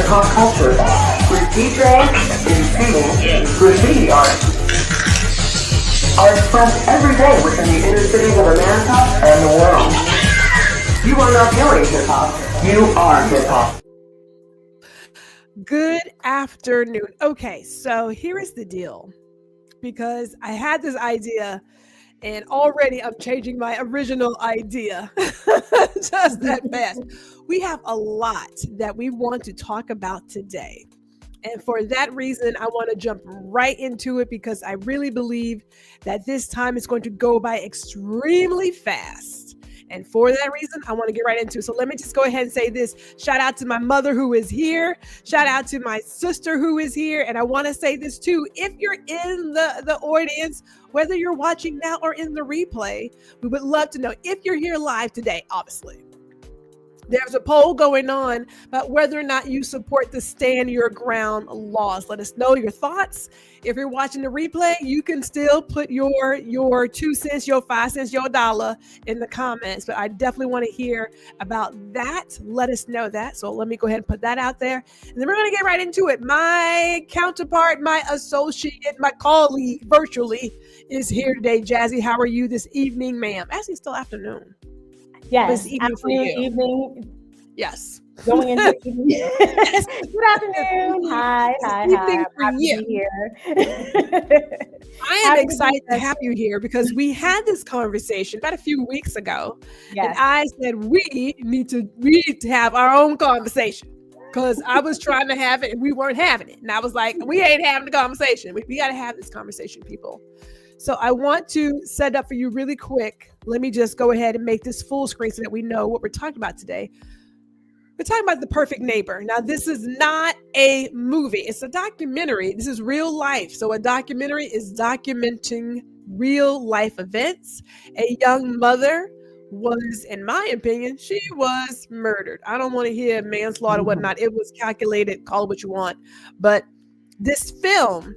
pop culture, with DJs and singles, graffiti art are expressed every day within the inner cities of America and the world. You are not doing hip-hop, you are hip-hop. Good afternoon. Okay, so here is the deal. Because I had this idea and already I'm changing my original idea just that fast. We have a lot that we want to talk about today. And for that reason, I want to jump right into it because I really believe that this time is going to go by extremely fast. And for that reason, I want to get right into it. So let me just go ahead and say this. Shout out to my mother who is here. Shout out to my sister who is here. And I want to say this too. If you're in the audience, whether you're watching now or in the replay, we would love to know if you're here live today, obviously. There's a poll going on about whether or not you support the stand your ground laws. Let us know your thoughts. If you're watching the replay, you can still put your 2 cents, your 5 cents, your dollar in the comments. But I definitely want to hear about that. Let us know that. So let me go ahead and put that out there. And then we're going to get right into it. My counterpart, my associate, my colleague virtually is here today. Jazzy, how are you this evening, ma'am? Actually, it's still afternoon. Yes, evening. Yes. Going into evening. Yes. Good afternoon. Hi. Evening for you. Here. I am excited to have you here because we had this conversation about a few weeks ago. Yes. And I said we need to have our own conversation because I was trying to have it and we weren't having it. And I was like, we ain't having the conversation. We got to have this conversation, people. So I want to set up for you really quick. Let me just go ahead and make this full screen so that we know what we're talking about today. We're talking about The Perfect Neighbor. Now, this is not a movie. It's a documentary. This is real life. So a documentary is documenting real life events. A young mother was, in my opinion, she was murdered. I don't want to hear manslaughter, whatnot. It was calculated, call it what you want. But this film,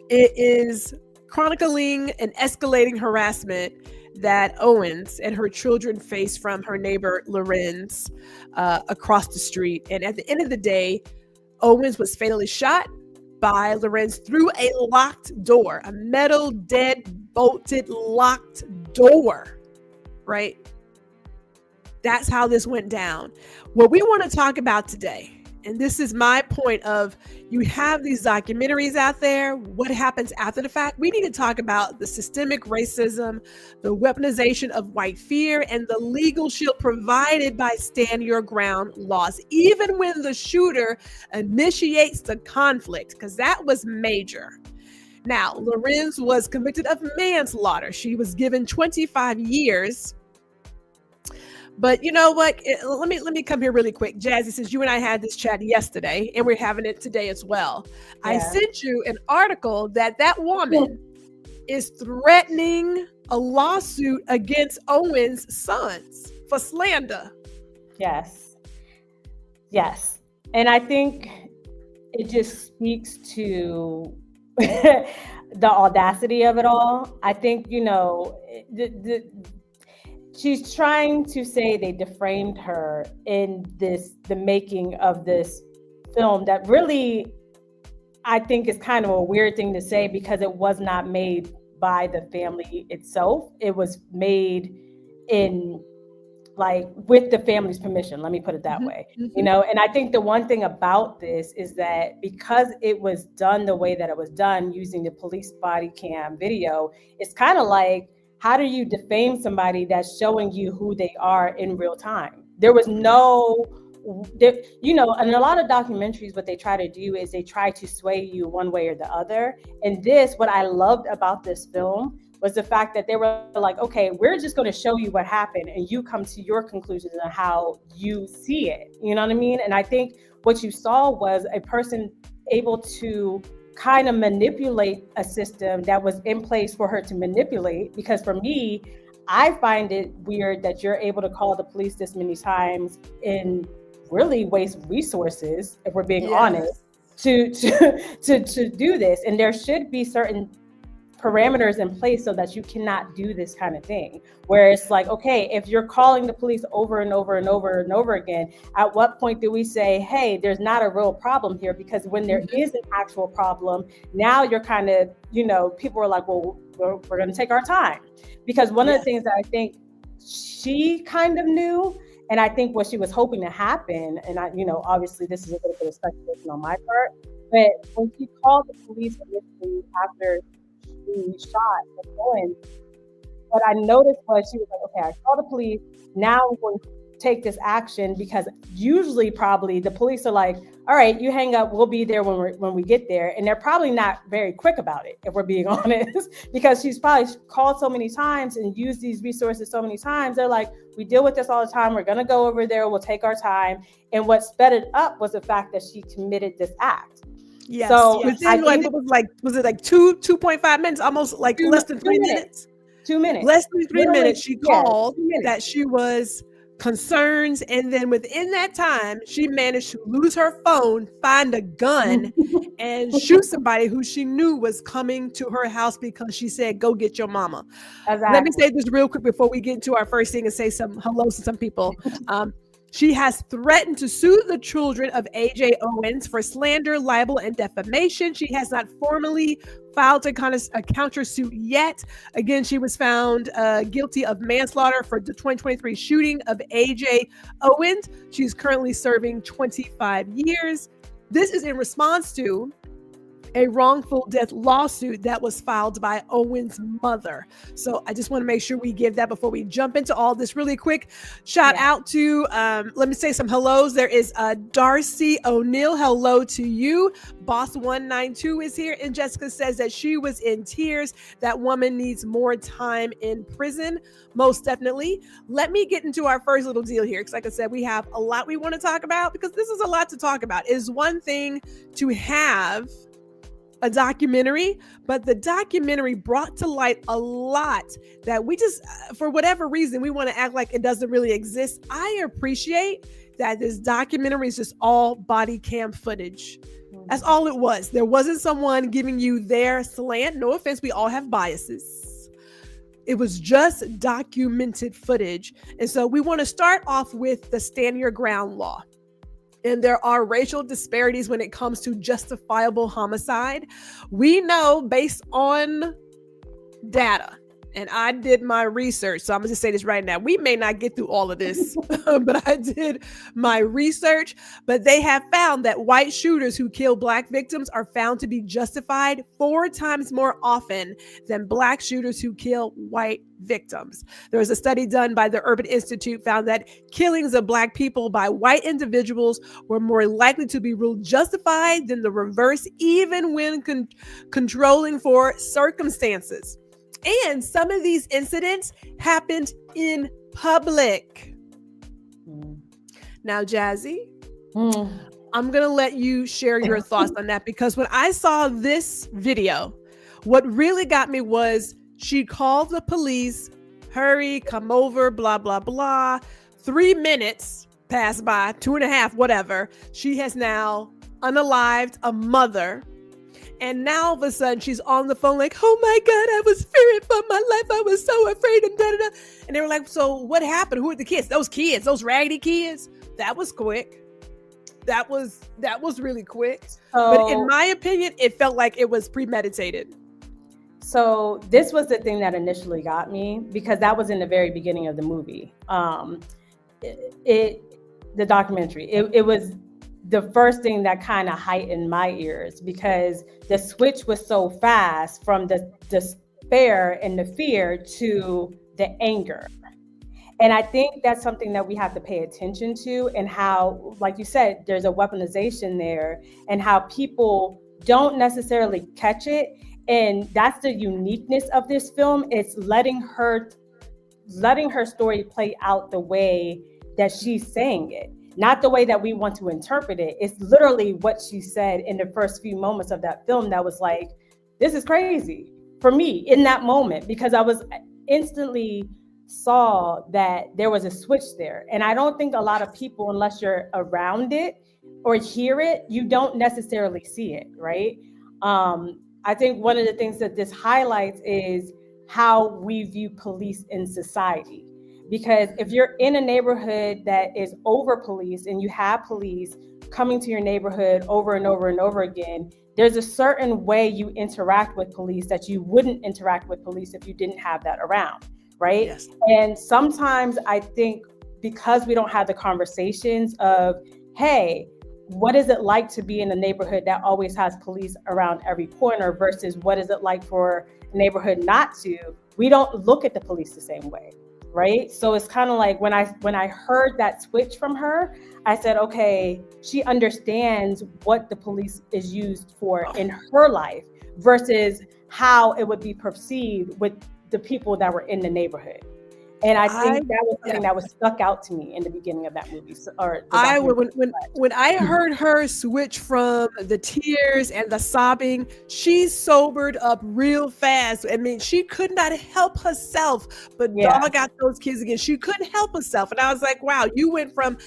it is chronicling and escalating harassment that Owens and her children face from her neighbor Lorenz across the street. And at the end of the day, Owens was fatally shot by Lorenz through a locked door, a metal, dead-bolted, locked door, right? That's how this went down. What we want to talk about today, and this is my point of, you have these documentaries out there. What happens after the fact? We need to talk about the systemic racism, the weaponization of white fear, and the legal shield provided by stand your ground laws, even when the shooter initiates the conflict, because that was major. Now, Lorenz was convicted of manslaughter. She was given 25 years. But you know what? Let me come here really quick. Jazzy, since you and I had this chat yesterday and we're having it today as well. Yeah. I sent you an article that woman is threatening a lawsuit against Owens' sons for slander. Yes. And I think it just speaks to the audacity of it all. I think, she's trying to say they defamed her in the making of this film that really, I think, is kind of a weird thing to say because it was not made by the family itself. It was made with the family's permission. Let me put it that way, and I think the one thing about this is that because it was done the way that it was done using the police body cam video, it's kind of like, how do you defame somebody that's showing you who they are in real time? There was no, in a lot of documentaries, what they try to do is they try to sway you one way or the other. And what I loved about this film was the fact that they were like, okay, we're just going to show you what happened and you come to your conclusions on how you see it. You know what I mean? And I think what you saw was a person able to kind of manipulate a system that was in place for her to manipulate. Because for me, I find it weird that you're able to call the police this many times and really waste resources, if we're being honest, to do this. And there should be certain parameters in place so that you cannot do this kind of thing, where it's like, okay, if you're calling the police over and over and over and over again, at what point do we say, hey, there's not a real problem here? Because when there is an actual problem, now you're kind of, people are like, well, we're going to take our time. Because one of the things that I think she kind of knew, and I think what she was hoping to happen, and I, obviously this is a little bit of speculation on my part, but when she called the police initially after she shot Owens, what I noticed was she was like, okay, I called the police, now I'm going to take this action, because usually probably the police are like, all right, you hang up, we'll be there when we get there. And they're probably not very quick about it, if we're being honest, because she's probably called so many times and used these resources so many times. They're like, we deal with this all the time. We're going to go over there. We'll take our time. And what sped it up was the fact that she committed this act. Yes. So within was it like 2.5 minutes, almost like less than 3 minutes? 2 minutes. Less than 3 minutes, she called that she was concerned. And then within that time, she managed to lose her phone, find a gun, and shoot somebody who she knew was coming to her house because she said, go get your mama. Exactly. Let me say this real quick before we get into our first thing and say some hellos to some people. She has threatened to sue the children of A.J. Owens for slander, libel, and defamation. She has not formally filed a countersuit yet. Again, she was found guilty of manslaughter for the 2023 shooting of A.J. Owens. She's currently serving 25 years. This is in response to a wrongful death lawsuit that was filed by Owen's mother. So I just want to make sure we give that before we jump into all this really quick. Shout out to, let me say some hellos. There is Darcy O'Neill. Hello to you. Boss 192 is here. And Jessica says that she was in tears. That woman needs more time in prison. Most definitely. Let me get into our first little deal here. Because like I said, we have a lot we want to talk about, because this is a lot to talk about. It is one thing to have a documentary, but the documentary brought to light a lot that we just, for whatever reason, we want to act like it doesn't really exist. I appreciate that this documentary is just all body cam footage. That's all it was. There wasn't someone giving you their slant. No offense, we all have biases. It was just documented footage. And so we want to start off with the stand your ground law. And there are racial disparities when it comes to justifiable homicide. We know based on data, and I did my research, so I'm going to say this right now. We may not get through all of this, but I did my research. But they have found that white shooters who kill Black victims are found to be justified 4 times more often than Black shooters who kill white victims. There was a study done by the Urban Institute found that killings of Black people by white individuals were more likely to be ruled justified than the reverse, even when controlling for circumstances. And some of these incidents happened in public. Now, Jazzy, I'm going to let you share your thoughts on that, because when I saw this video, what really got me was she called the police, hurry, come over, blah, blah, blah. 3 minutes passed by, 2.5, whatever. She has now unalived a mother. And now all of a sudden she's on the phone like, oh my God, I was fearing for my life. I was so afraid. And da-da-da. And they were like, so what happened? Who are the kids? Those raggedy kids. That was quick. That was really quick. But in my opinion, it felt like it was premeditated. So this was the thing that initially got me, because that was in the very beginning of the movie. The documentary, it was the first thing that kind of heightened my ears, because the switch was so fast from the despair and the fear to the anger. And I think that's something that we have to pay attention to, and how, like you said, there's a weaponization there, and how people don't necessarily catch it. And that's the uniqueness of this film. It's letting her story play out the way that she's saying it, not the way that we want to interpret it. It's literally what she said in the first few moments of that film that was like, this is crazy for me in that moment, because I was instantly saw that there was a switch there. And I don't think a lot of people, unless you're around it or hear it, you don't necessarily see it, right? I think one of the things that this highlights is how we view police in society. Because if you're in a neighborhood that is over policed and you have police coming to your neighborhood over and over and over again, there's a certain way you interact with police that you wouldn't interact with police if you didn't have that around, right? Yes. And sometimes I think because we don't have the conversations of, hey, what is it like to be in a neighborhood that always has police around every corner versus what is it like for a neighborhood not to, we don't look at the police the same way, right? So it's kind of like when I heard that switch from her, I said, okay, she understands what the police is used for in her life versus how it would be perceived with the people that were in the neighborhood. And I think that was something that was stuck out to me in the beginning of that movie. When I heard her switch from the tears and the sobbing, she sobered up real fast. I mean, she could not help herself but dog out those kids again. She couldn't help herself. And I was like, wow, you went from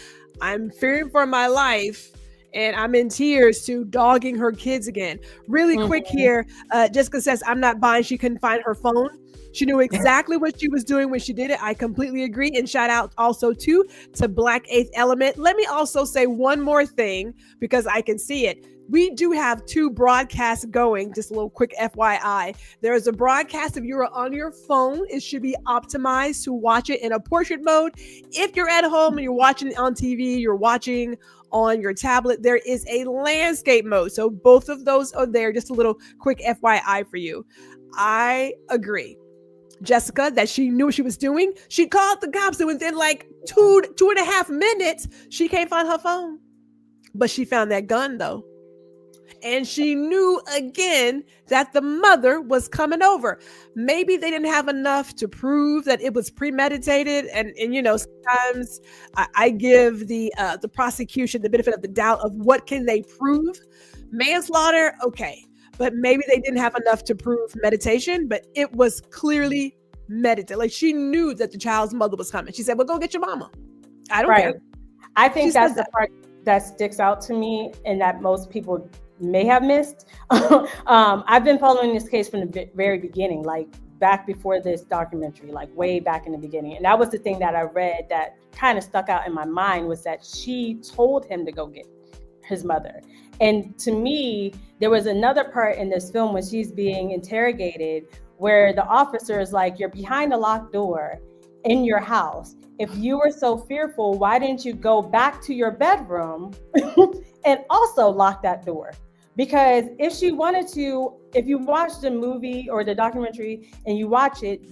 I'm fearing for my life and I'm in tears to dogging her kids again. Really quick here, Jessica says, I'm not buying she couldn't find her phone. She knew exactly what she was doing when she did it. I completely agree. And shout out also to Black Eighth Element. Let me also say one more thing because I can see it. We do have 2 broadcasts going. Just a little quick FYI. There is a broadcast if you're on your phone. It should be optimized to watch it in a portrait mode. If you're at home and you're watching it on TV, you're watching on your tablet, there is a landscape mode. So both of those are there. Just a little quick FYI for you. I agree. Jessica, that she knew what she was doing. She called the cops and within like 2.5 minutes, she can't find her phone. But she found that gun though. And she knew again that the mother was coming over. Maybe they didn't have enough to prove that it was premeditated. And you know, sometimes I give the prosecution the benefit of the doubt of what can they prove. Manslaughter, okay. But maybe they didn't have enough to prove meditation, but it was clearly meditated. Like she knew that the child's mother was coming. She said, well, go get your mama. I don't care. I think that's the part that sticks out to me and that most people may have missed. I've been following this case from the very beginning, like back before this documentary, like way back in the beginning. And that was the thing that I read that kind of stuck out in my mind was that she told him to go get his mother. And to me, there was another part in this film when she's being interrogated where the officer is like, you're behind a locked door in your house. If you were so fearful, why didn't you go back to your bedroom and also lock that door? Because if she wanted to, if you watch the movie or the documentary and you watch it,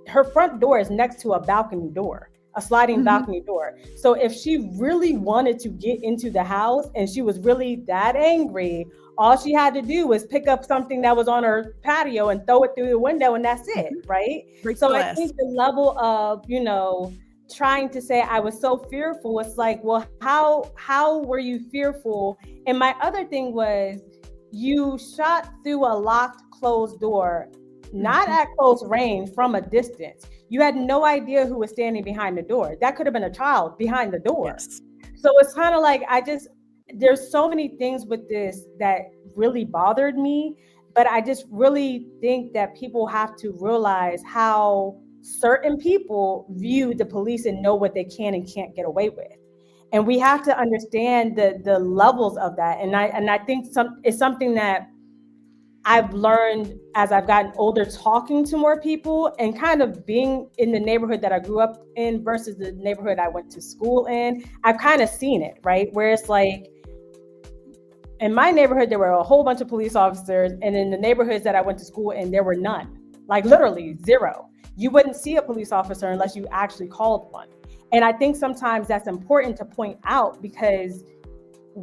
her front door is next to a balcony door. A sliding balcony door. So if she really wanted to get into the house and she was really that angry, all she had to do was pick up something that was on her patio and throw it through the window and that's it, right? So I think the level of, you know, trying to say I was so fearful, it's like, well, how were you fearful? And my other thing was you shot through a locked, closed door, not at close range, from a distance. You had no idea who was standing behind the door. That could have been a child behind the door. Yes. So it's kind of like, there's so many things with this that really bothered me, but I just really think that people have to realize how certain people view the police and know what they can and can't get away with. And we have to understand the levels of that. And I think it's something that I've learned as I've gotten older, talking to more people and kind of being in the neighborhood that I grew up in versus the neighborhood I went to school in. I've kind of seen it, right? Where it's like, in my neighborhood, there were a whole bunch of police officers. And in the neighborhoods that I went to school in, there were none, like literally zero. You wouldn't see a police officer unless you actually called one. And I think sometimes that's important to point out because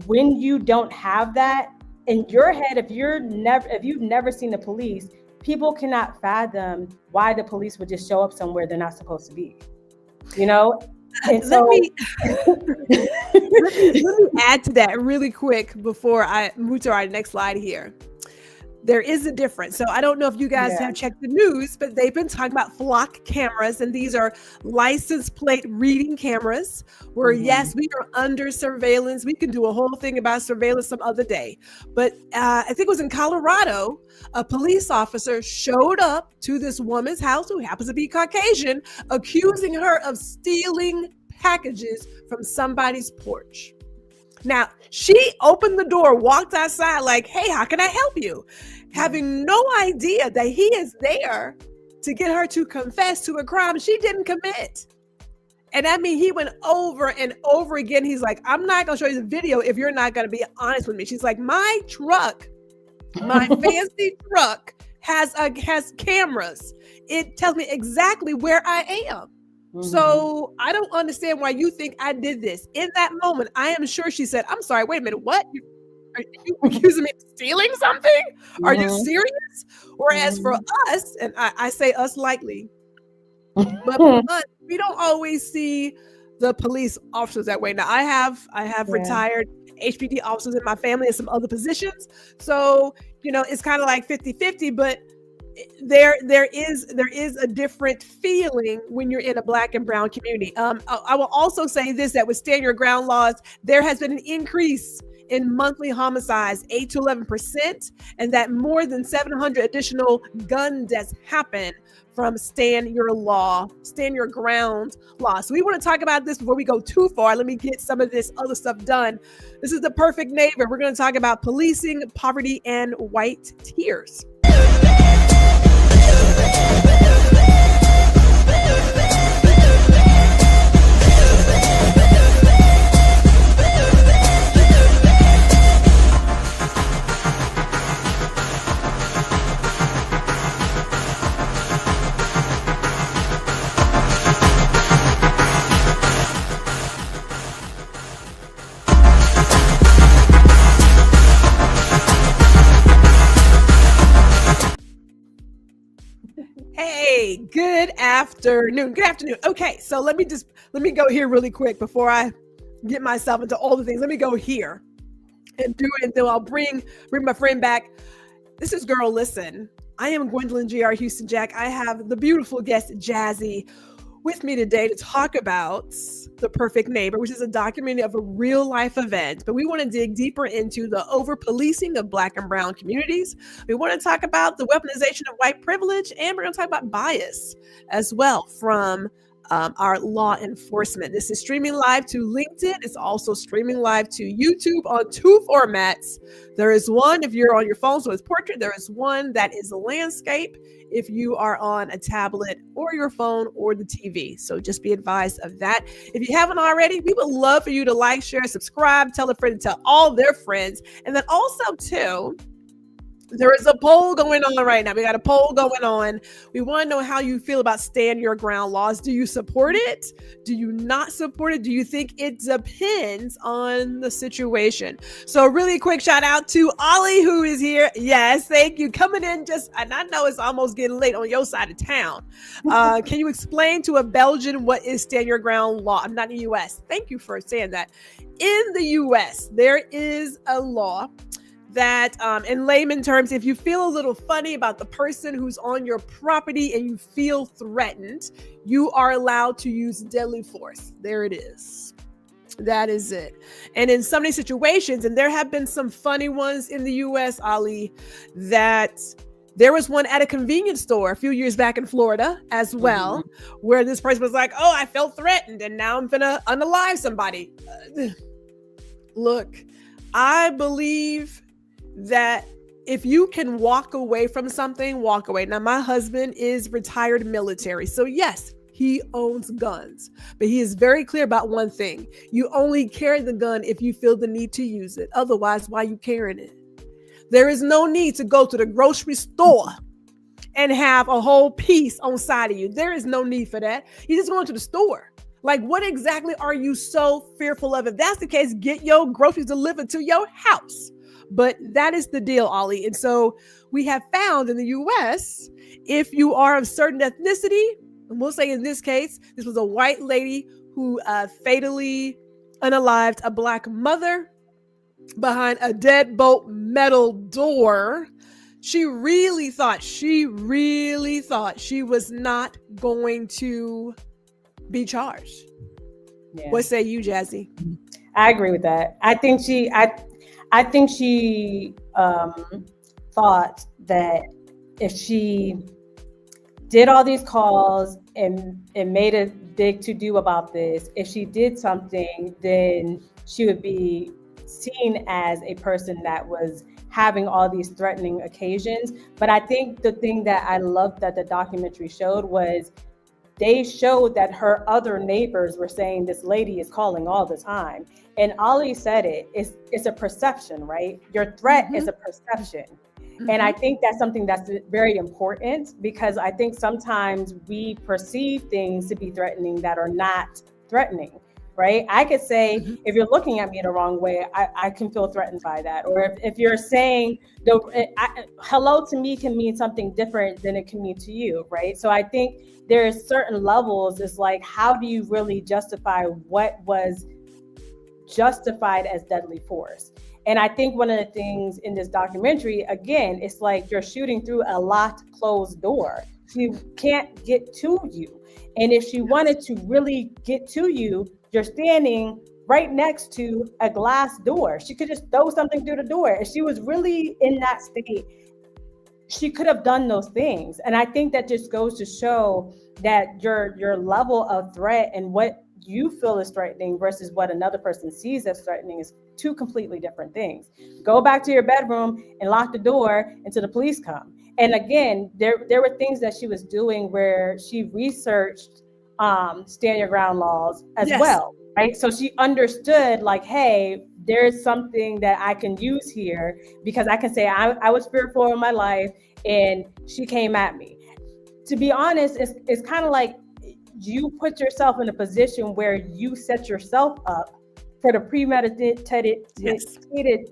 when you don't have that, in your head, if you've never seen the police, people cannot fathom why the police would just show up somewhere they're not supposed to be, you know? And so let me add to that really quick before I move to our next slide here. There is a difference. So I don't know if you guys have checked the news, but they've been talking about flock cameras, and these are license plate reading cameras where, yes, we are under surveillance. We can do a whole thing about surveillance some other day. But I think it was in Colorado, a police officer showed up to this woman's house who happens to be Caucasian, accusing her of stealing packages from somebody's porch. Now, she opened the door, walked outside like, hey, how can I help you? Having no idea that he is there to get her to confess to a crime she didn't commit. And I mean, he went over and over again. He's like, I'm not going to show you the video if you're not going to be honest with me. She's like, my truck, my fancy truck has cameras. It tells me exactly where I am. So I don't understand why you think I did this. In that moment, I am sure she said, I'm sorry, wait a minute, what? Are you accusing me of stealing something? Are you serious? Whereas for us, and I say us lightly, but we don't always see the police officers that way. Now, I have retired HPD officers in my family and some other positions. So, it's kind of like 50-50, but there is a different feeling when you're in a Black and brown community. I will also say this, that with stand your ground laws, there has been an increase in monthly homicides, 8 to 11%, and that more than 700 additional gun deaths happen from stand your ground law. So we want to talk about this before we go too far. Let me get some of this other stuff done. This is The Perfect Neighbor. We're going to talk about policing, poverty, and white tears. Hey, good afternoon. Okay, so let me go here really quick before I get myself into all the things. Let me go here and do it, and then I'll bring my friend back. This is Girl Listen. I am Gwendolyn G.R. Houston Jack. I have the beautiful guest Jazzy with me today to talk about The Perfect Neighbor, which is a documentary of a real life event. But we want to dig deeper into the over-policing of Black and brown communities. We want to talk about the weaponization of white privilege, and we're going to talk about bias as well from our law enforcement. This is streaming live to LinkedIn. It's also streaming live to YouTube on two formats. There is one if you're on your phone, so it's portrait. There is one that is a landscape if you are on a tablet or your phone or the TV. So just be advised of that. If you haven't already, we would love for you to like, share, subscribe, tell a friend, tell all their friends. And then also too, there is a poll going on right now. We got a poll going on. We want to know how you feel about stand your ground laws. Do you support it? Do you not support it? Do you think it depends on the situation? So really quick shout out to Ollie, who is here. Yes, thank you. Coming in and I know it's almost getting late on your side of town. Can you explain to a Belgian what is stand your ground law? I'm not in the U.S. Thank you for saying that. In the U.S., there is a law that in layman terms, if you feel a little funny about the person who's on your property and you feel threatened, you are allowed to use deadly force. There it is. That is it. And in some of these situations, and there have been some funny ones in the US, Ali, that there was one at a convenience store a few years back in Florida as well, where this person was like, oh, I felt threatened and now I'm gonna unalive somebody. Look, I believe that if you can walk away from something, walk away. Now, my husband is retired military. So yes, he owns guns, but he is very clear about one thing. You only carry the gun if you feel the need to use it. Otherwise, why are you carrying it? There is no need to go to the grocery store and have a whole piece on side of you. There is no need for that. You're just going to the store. Like, what exactly are you so fearful of? If that's the case, get your groceries delivered to your house. But that is the deal, Ollie. And so we have found in the U.S., if you are of certain ethnicity, and we'll say in this case, this was a white lady who fatally unalived a Black mother behind a deadbolt metal door. She really thought she was not going to be charged. Yeah. What say you, Jazzy? I agree with that. I think she thought that if she did all these calls and made a big to-do about this, if she did something, then she would be seen as a person that was having all these threatening occasions. But I think the thing that I loved that the documentary showed was they showed that her other neighbors were saying this lady is calling all the time. And Ali said it's a perception, right? Your threat is a perception. And I think that's something that's very important, because I think sometimes we perceive things to be threatening that are not threatening, right? I could say, if you're looking at me the wrong way, I can feel threatened by that. Or if you're saying, hello to me can mean something different than it can mean to you, right? So I think there's certain levels. It's like, how do you really justify what was justified as deadly force? And I think one of the things in this documentary, again, it's like you're shooting through a locked, closed door. She can't get to you. And if she wanted to really get to you, you're standing right next to a glass door. She could just throw something through the door. If she was really in that state, she could have done those things. And I think that just goes to show that your level of threat and what you feel is threatening versus what another person sees as threatening is two completely different things. Go back to your bedroom and lock the door until the police come. And again, there were things that she was doing where she researched stand your ground laws as well, right? So she understood, like, hey, there's something that I can use here, because I can say I was fearful of my life and she came at me. To be honest, it's kind of like you put yourself in a position where you set yourself up for the premeditated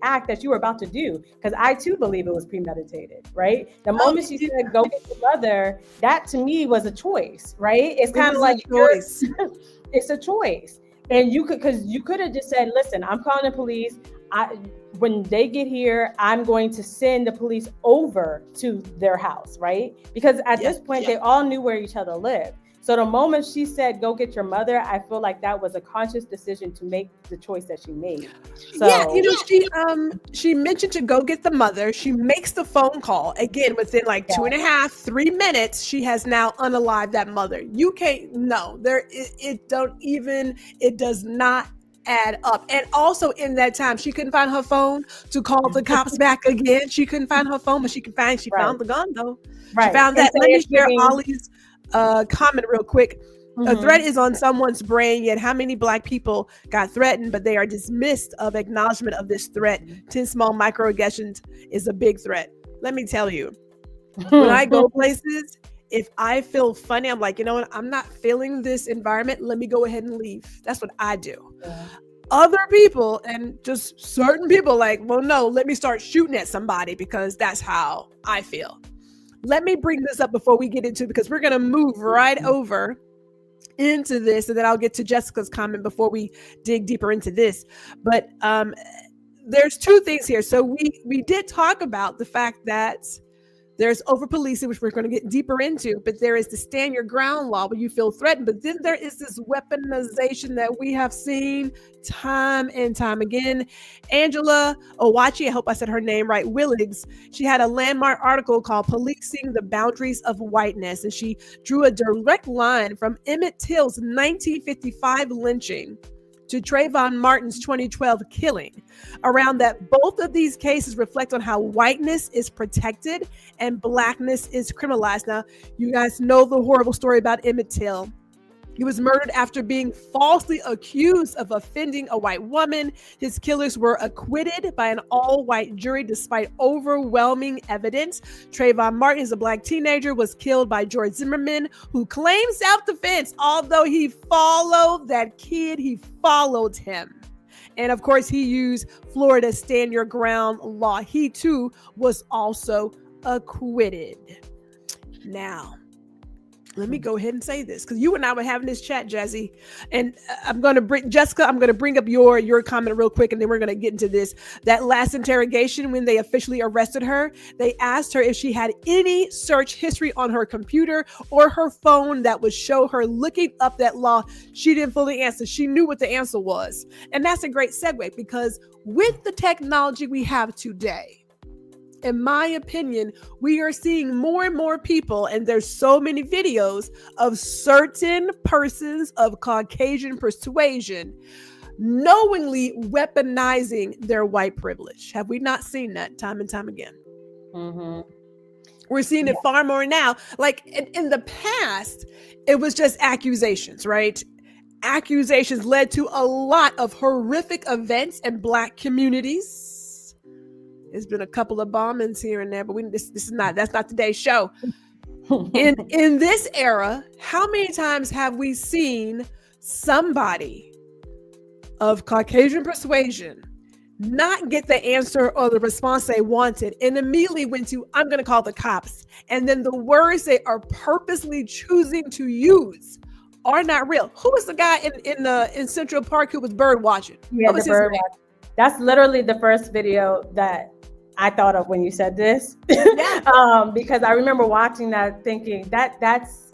act that you were about to do. Because I too believe it was premeditated, right? The moment she said, go get your mother, that to me was a choice, right? It's kind of like it's a choice. And you could have just said, listen, I'm calling the police. When they get here, I'm going to send the police over to their house, right? Because at this point, they all knew where each other lived. So the moment she said, go get your mother, I feel like that was a conscious decision to make the choice that she made. So, she mentioned to go get the mother. She makes the phone call. Again, within like 2.5, 3 minutes, she has now unalived that mother. You can't, it does not add up. And also in that time, she couldn't find her phone to call the cops back again. She couldn't find her phone, but she found the gun though. Right. She found that. Let me share Ollie's comment real quick. A threat is on someone's brain, yet how many Black people got threatened, but they are dismissed of acknowledgement of this threat? 10 small microaggressions is a big threat. Let me tell you, when I go places, if I feel funny, I'm like, you know what? I'm not feeling this environment. Let me go ahead and leave. That's what I do. Yeah. Other people, and just certain people, like, well, no, let me start shooting at somebody because that's how I feel. Let me bring this up before we get into, because we're going to move right over into this, and then I'll get to Jessica's comment before we dig deeper into this. But there's two things here. So we did talk about the fact that there's over-policing, which we're going to get deeper into, but there is the stand your ground law where you feel threatened. But then there is this weaponization that we have seen time and time again. Angela Owachi, I hope I said her name right, Willigs, she had a landmark article called Policing the Boundaries of Whiteness, and she drew a direct line from Emmett Till's 1955 lynching to Trayvon Martin's 2012 killing. Around that, both of these cases reflect on how whiteness is protected and Blackness is criminalized. Now, you guys know the horrible story about Emmett Till. He was murdered after being falsely accused of offending a white woman. His killers were acquitted by an all-white jury despite overwhelming evidence. Trayvon Martin, a Black teenager, was killed by George Zimmerman, who claimed self-defense. Although he followed that kid, he followed him. And of course, he used Florida's stand your ground law. He too was also acquitted. Now, Let me go ahead and say this, because you and I were having this chat, Jazzy, and I'm going to bring Jessica. I'm going to bring up your comment real quick, and then we're going to get into this. That last interrogation, when they officially arrested her, they asked her if she had any search history on her computer or her phone that would show her looking up that law. She didn't fully answer. She knew what the answer was, and that's a great segue, because with the technology we have today, in my opinion, we are seeing more and more people, and there's so many videos of certain persons of Caucasian persuasion knowingly weaponizing their white privilege. Have we not seen that time and time again? Mm-hmm. We're seeing it far more now. Like in the past, it was just accusations, right? Accusations led to a lot of horrific events in Black communities. There's been a couple of bombings here and there, but that's not today's show. In this era, how many times have we seen somebody of Caucasian persuasion not get the answer or the response they wanted and immediately went to, I'm going to call the cops. And then the words they are purposely choosing to use are not real. Who was the guy in Central Park who was bird watching? Yeah, the bird watching. That's literally the first video that I thought of when you said this. Because I remember watching that thinking that's,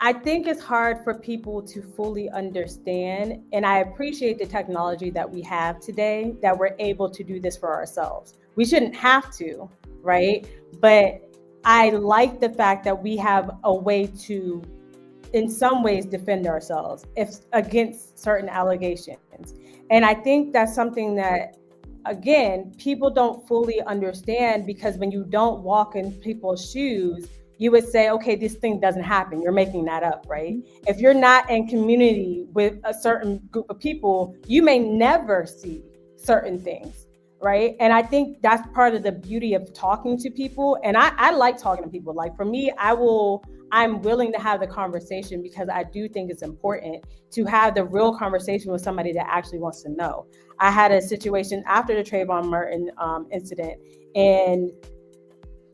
I think it's hard for people to fully understand. And I appreciate the technology that we have today, that we're able to do this for ourselves. We shouldn't have to, right? But I like the fact that we have a way to, in some ways, defend ourselves against certain allegations. And I think that's something that, again, people don't fully understand, because when you don't walk in people's shoes, you would say, okay, this thing doesn't happen. You're making that up, right? If you're not in community with a certain group of people, you may never see certain things, right? And I think that's part of the beauty of talking to people. And I like talking to people. Like for me, I'm willing to have the conversation, because I do think it's important to have the real conversation with somebody that actually wants to know. I had a situation after the Trayvon Martin incident, and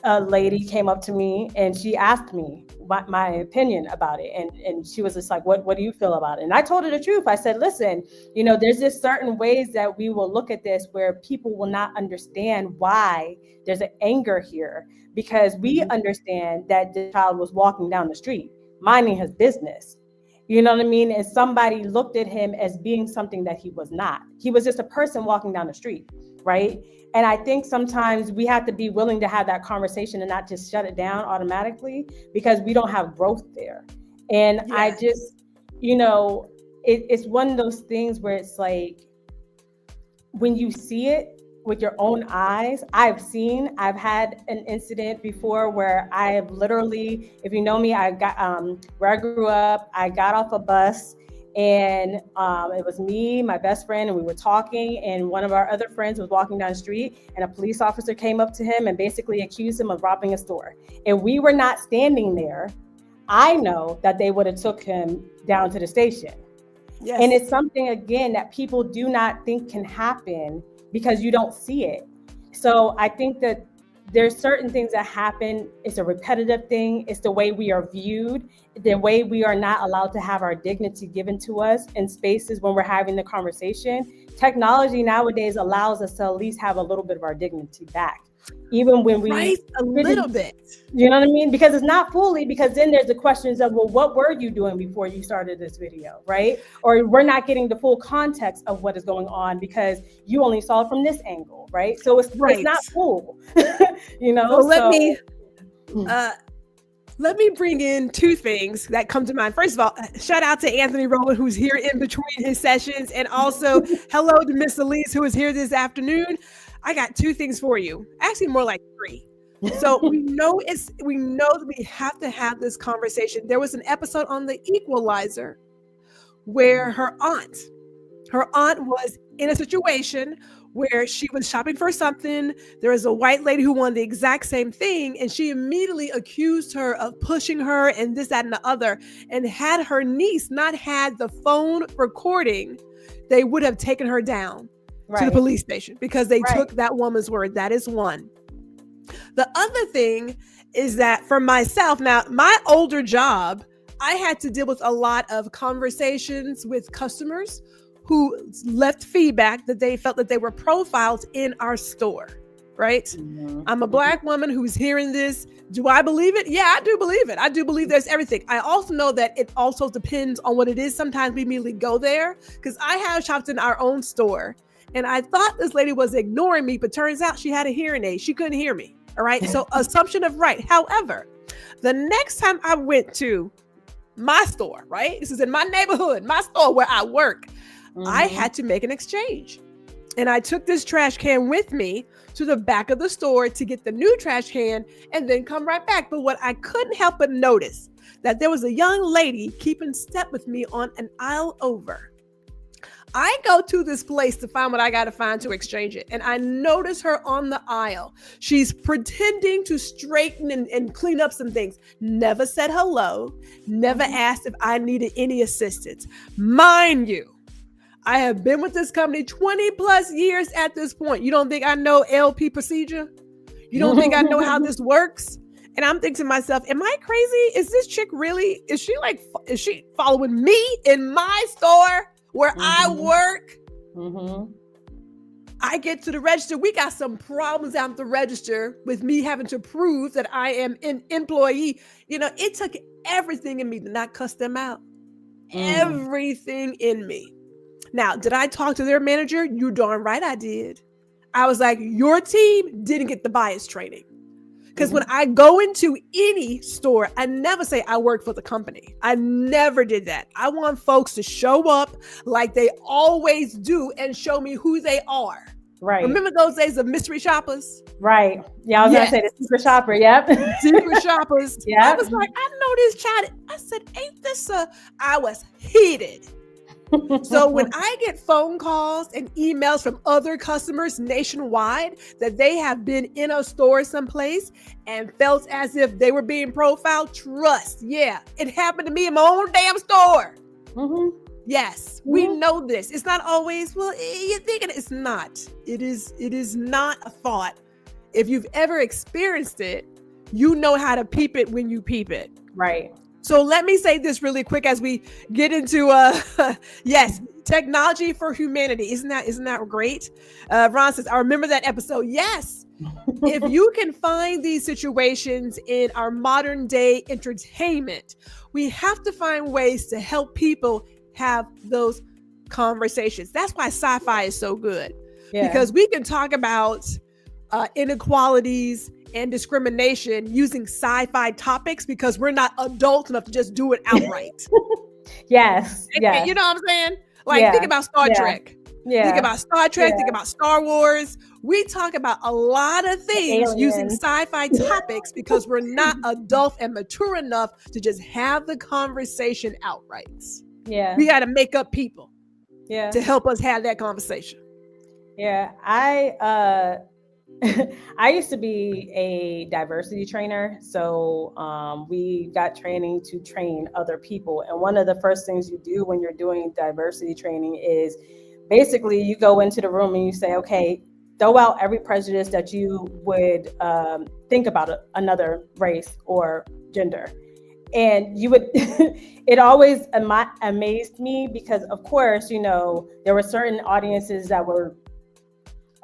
a lady came up to me and she asked me my opinion about it. And she was just like, what do you feel about it? And I told her the truth. I said, listen, there's just certain ways that we will look at this where people will not understand why there's an anger here, because we understand that the child was walking down the street, minding his business. You know what I mean? And somebody looked at him as being something that he was not. He was just a person walking down the street, right? And I think sometimes we have to be willing to have that conversation and not just shut it down automatically, because we don't have growth there. And yes. I just, it's one of those things where it's like, when you see it with your own eyes, I've had an incident before where I have literally, if you know me, I got, where I grew up, I got off a bus, and it was me, my best friend, and we were talking, and one of our other friends was walking down the street, and a police officer came up to him and basically accused him of robbing a store. And we were not standing there. I know that they would have took him down to the station. Yes. And it's something, again, that people do not think can happen because you don't see it. So I think that there's certain things that happen. It's a repetitive thing. It's the way we are viewed, the way we are not allowed to have our dignity given to us in spaces when we're having the conversation. Technology nowadays allows us to at least have a little bit of our dignity back, even when we a little bit. You know what I mean? Because it's not fully, because then there's the questions of, well, what were you doing before you started this video, right? Or we're not getting the full context of what is going on because you only saw it from this angle, right? So it's not full, So let me bring in two things that come to mind. First of all, shout out to Anthony Rowland, who's here in between his sessions, and also hello to Miss Elise, who is here this afternoon. I got two things for you. Actually, more like three. So we know that we have to have this conversation. There was an episode on The Equalizer where her aunt was in a situation where she was shopping for something. There was a white lady who wanted the exact same thing, and she immediately accused her of pushing her and this, that, and the other. And had her niece not had the phone recording, they would have taken her down to the police station because they took that woman's word. That is one. The other thing is that for myself, now my older job, I had to deal with a lot of conversations with customers who left feedback that they felt that they were profiled in our store, right? Mm-hmm. I'm a Black woman who's hearing this. Do I believe it? Yeah, I do believe it. I do believe there's everything. I also know that it also depends on what it is. Sometimes we immediately go there because I have shopped in our own store and I thought this lady was ignoring me, but turns out she had a hearing aid. She couldn't hear me. All right. So assumption of right. However, the next time I went to my store, right? This is in my neighborhood, my store where I work. I had to make an exchange. And I took this trash can with me to the back of the store to get the new trash can and then come right back. But what I couldn't help but notice that there was a young lady keeping step with me on an aisle over. I go to this place to find what I got to find to exchange it. And I notice her on the aisle. She's pretending to straighten and clean up some things. Never said hello. Never asked if I needed any assistance. Mind you, I have been with this company 20 plus years at this point. You don't think I know LP procedure? You don't think I know how this works? And I'm thinking to myself, am I crazy? Is this chick really, is she following me in my store where I work? I get to the register. We got some problems at the register with me having to prove that I am an employee. You know, it took everything in me to not cuss them out. Everything in me. Now, did I talk to their manager? You darn right I did. I was like, your team didn't get the bias training. Because when I go into any store, I never say I work for the company. I never did that. I want folks to show up like they always do and show me who they are. Right. Remember those days of mystery shoppers? Right. Yeah, I was going to say the secret shopper. Yep. Secret shoppers. Yeah. I was like, I know this child. I said, ain't this I was heated. So when I get phone calls and emails from other customers nationwide that they have been in a store someplace and felt as if they were being profiled, trust, yeah, it happened to me in my own damn store. Yes, we know this. It's not always, well, you're thinking it's not. It is not a thought. If you've ever experienced it, you know how to peep it when you peep it. Right. So let me say this really quick as we get into yes, technology for humanity. Isn't that great? Ron says, I remember that episode. Yes. If you can find these situations in our modern day entertainment, we have to find ways to help people have those conversations. That's why sci-fi is so good. Because we can talk about inequalities and discrimination using sci-fi topics because we're not adult enough to just do it outright. Yes. You know what I'm saying? Like think about Star Trek. Think about Star Trek, think about Star Wars. We talk about a lot of things using sci-fi topics because we're not adult and mature enough to just have the conversation outright. Yeah. We got to make up people to help us have that conversation. Yeah. I used to be a diversity trainer. So we got training to train other people. And one of the first things you do when you're doing diversity training is basically you go into the room and you say, okay, throw out every prejudice that you would think about another race or gender. And you would, it always amazed me because, of course, you know, there were certain audiences that were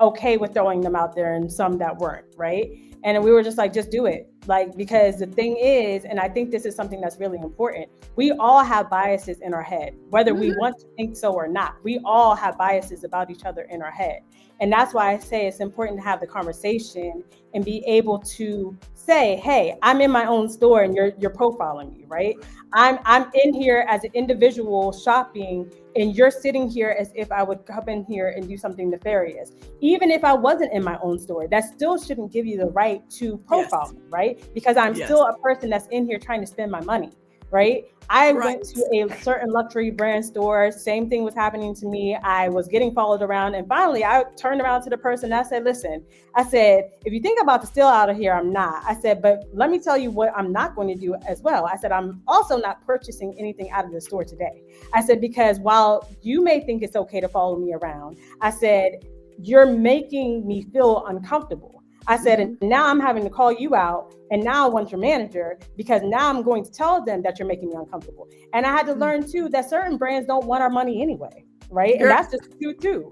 okay with throwing them out there and some that weren't, right? And we were just like, just do it. Like, because the thing is, and I think this is something that's really important, we all have biases in our head, whether we want to think so or not. We all have biases about each other in our head. And that's why I say it's important to have the conversation and be able to say, hey, I'm in my own store and you're profiling me, right? I'm in here as an individual shopping and you're sitting here as if I would come in here and do something nefarious. Even if I wasn't in my own store, that still shouldn't give you the right to profile me, right? Because I'm still a person that's in here trying to spend my money, right? I went to a certain luxury brand store. Same thing was happening to me. I was getting followed around. And finally, I turned around to the person. And I said, listen, I said, if you think about to steal out of here, I'm not. I said, but let me tell you what I'm not going to do as well. I said, I'm also not purchasing anything out of the store today. I said, because while you may think it's okay to follow me around, I said, you're making me feel uncomfortable. I said, and now I'm having to call you out, and now I want your manager, because now I'm going to tell them that you're making me uncomfortable. And I had to learn too that certain brands don't want our money anyway, right? And that's just true too.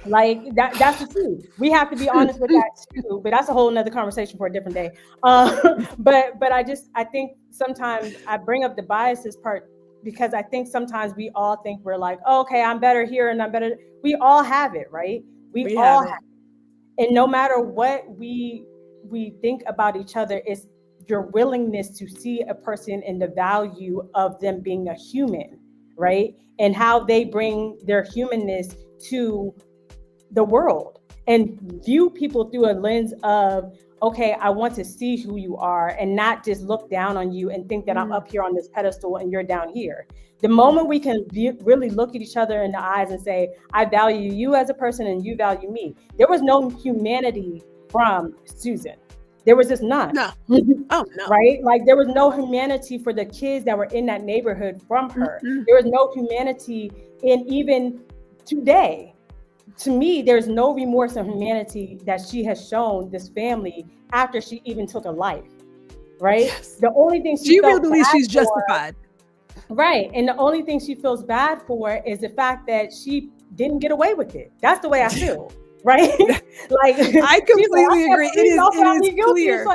Like that's the truth. We have to be honest with that too, but that's a whole nother conversation for a different day. But I think sometimes I bring up the biases part because I think sometimes we all think we're like, oh, okay, I'm better here and I'm better. We all have it, right? We all have it. And no matter what we think about each other, is your willingness to see a person in the value of them being a human, right? And how they bring their humanness to the world and view people through a lens of, okay, I want to see who you are and not just look down on you and think that I'm up here on this pedestal and you're down here. The moment we can really look at each other in the eyes and say, I value you as a person and you value me. There was no humanity from Susan. There was just none. No. Oh, no. Right? Like there was no humanity for the kids that were in that neighborhood from her. There was no humanity in even today. To me, there's no remorse or humanity that she has shown this family after she even took a life, right? Yes. The only thing she really believes she's justified. Right. And the only thing she feels bad for is the fact that she didn't get away with it. That's the way I feel, right? Like I completely agree. It is clear.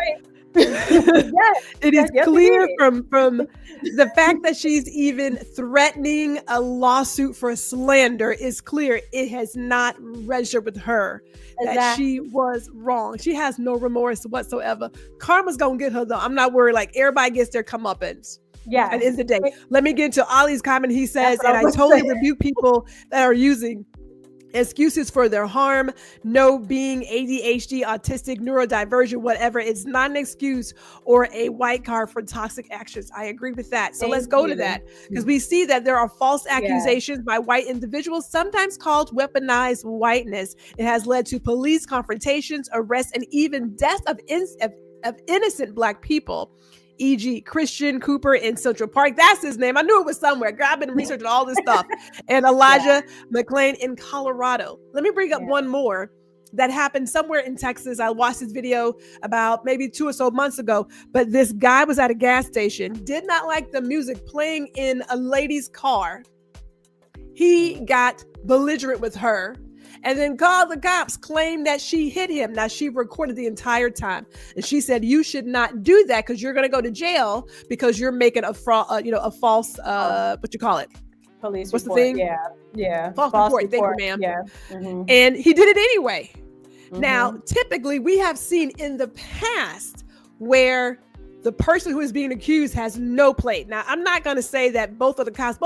It is clear from the fact that she's even threatening a lawsuit for slander is clear. It has not registered with her that she was wrong. She has no remorse whatsoever. Karma's gonna get her though. I'm not worried. Like everybody gets their comeuppance. Yeah. At the end of the day. Let me get into Ali's comment. He says, and I totally rebuke people that are using excuses for their harm. No, being ADHD, autistic, neurodivergent, whatever, it's not an excuse or a white card for toxic actions. I agree with that. So let's go to that, because we see that there are false accusations by white individuals, sometimes called weaponized whiteness. It has led to police confrontations, arrests, and even deaths of innocent Black people. E.g. Christian Cooper in Central Park. That's his name. I knew it was somewhere. Girl, I've been researching all this stuff. And Elijah McClain in Colorado. Let me bring up one more that happened somewhere in Texas. I watched this video about maybe 2 or so months ago, but this guy was at a gas station, did not like the music playing in a lady's car. He got belligerent with her and then called the cops, claimed that she hit him. Now, she recorded the entire time. And she said, you should not do that because you're going to go to jail because you're making a fraud, a false, what you call it? Police What's report. the thing? Yeah. False report. Thank you, ma'am. Yeah. And he did it anyway. Now, typically, we have seen in the past where the person who is being accused has no plate. Now, I'm not going to say that both of the cops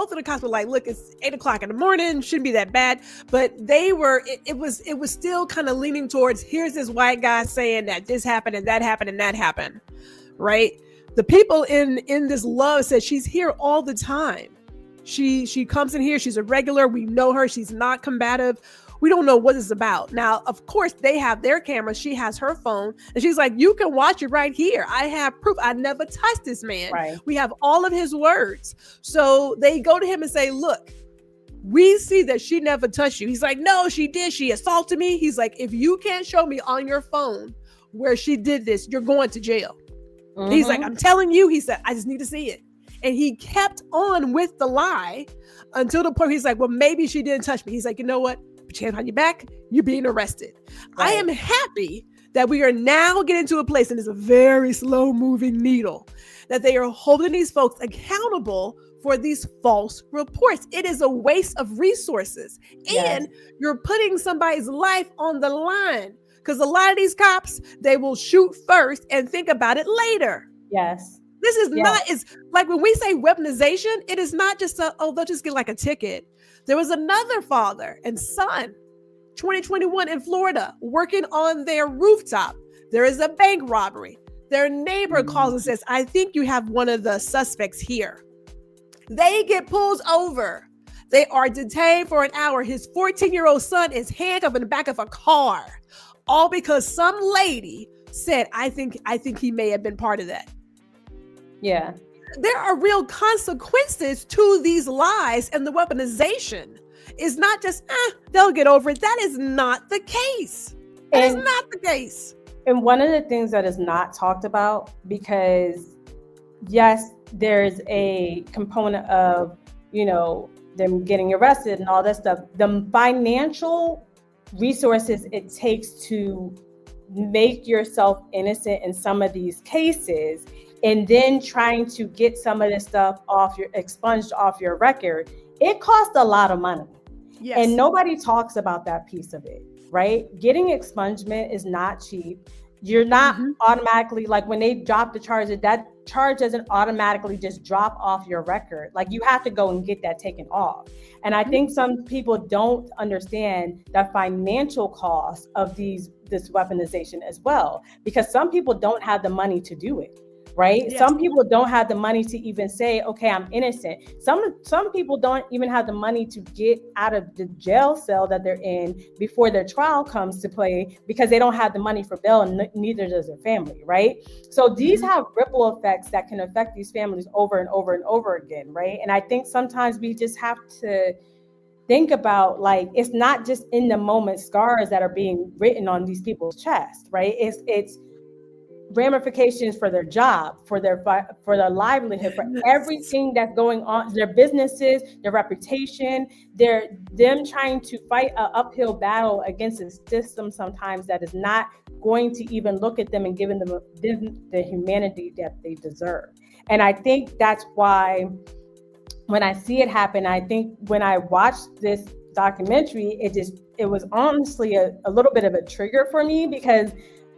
were like, look, it's 8:00 in the morning, shouldn't be that bad. But they were, it was still kind of leaning towards, here's this white guy saying that this happened and that happened and that happened, right? The people in this love said she's here all the time. She comes in here, she's a regular, we know her, she's not combative. We don't know what it's about. Now, of course, they have their cameras. She has her phone. And she's like, you can watch it right here. I have proof. I never touched this man. Right. We have all of his words. So they go to him and say, look, we see that she never touched you. He's like, no, she did. She assaulted me. He's like, if you can't show me on your phone where she did this, you're going to jail. He's like, I'm telling you. He said, I just need to see it. And he kept on with the lie until the point he's like, well, maybe she didn't touch me. He's like, you know what? Put your hand on your back, you're being arrested. Right. I am happy that we are now getting to a place, and it's a very slow moving needle, that they are holding these folks accountable for these false reports. It is a waste of resources. And you're putting somebody's life on the line, because a lot of these cops, they will shoot first and think about it later. Yes. This is not, it's like when we say weaponization, it is not just they'll just get like a ticket. There was another father and son, 2021 in Florida, working on their rooftop. There is a bank robbery. Their neighbor calls and says, I think you have one of the suspects here. They get pulled over. They are detained for an hour. His 14-year-old son is handcuffed in the back of a car, all because some lady said, I think he may have been part of that. Yeah. There are real consequences to these lies, and the weaponization is not just, they'll get over it. That is not the case. That is not the case. And one of the things that is not talked about, because yes, there's a component of, them getting arrested and all that stuff. The financial resources it takes to make yourself innocent in some of these cases, and then trying to get some of this stuff expunged off your record, it costs a lot of money. Yes. And nobody talks about that piece of it, right? Getting expungement is not cheap. You're not automatically, like when they drop the charge, that charge doesn't automatically just drop off your record. Like you have to go and get that taken off. And I think some people don't understand the financial cost of this weaponization as well, because some people don't have the money to do it. Right? Yes. Some people don't have the money to even say, okay, I'm innocent. Some people don't even have the money to get out of the jail cell that they're in before their trial comes to play, because they don't have the money for bail, and neither does their family, right? So these have ripple effects that can affect these families over and over and over again, right? And I think sometimes we just have to think about, like, it's not just in the moment scars that are being written on these people's chests, right? It's ramifications for their job, for their livelihood, for everything that's going on, their businesses, their reputation, them trying to fight an uphill battle against a system sometimes that is not going to even look at them and giving them the humanity that they deserve. And I think that's why when I see it happen, I think when I watched this documentary, it was honestly a little bit of a trigger for me, because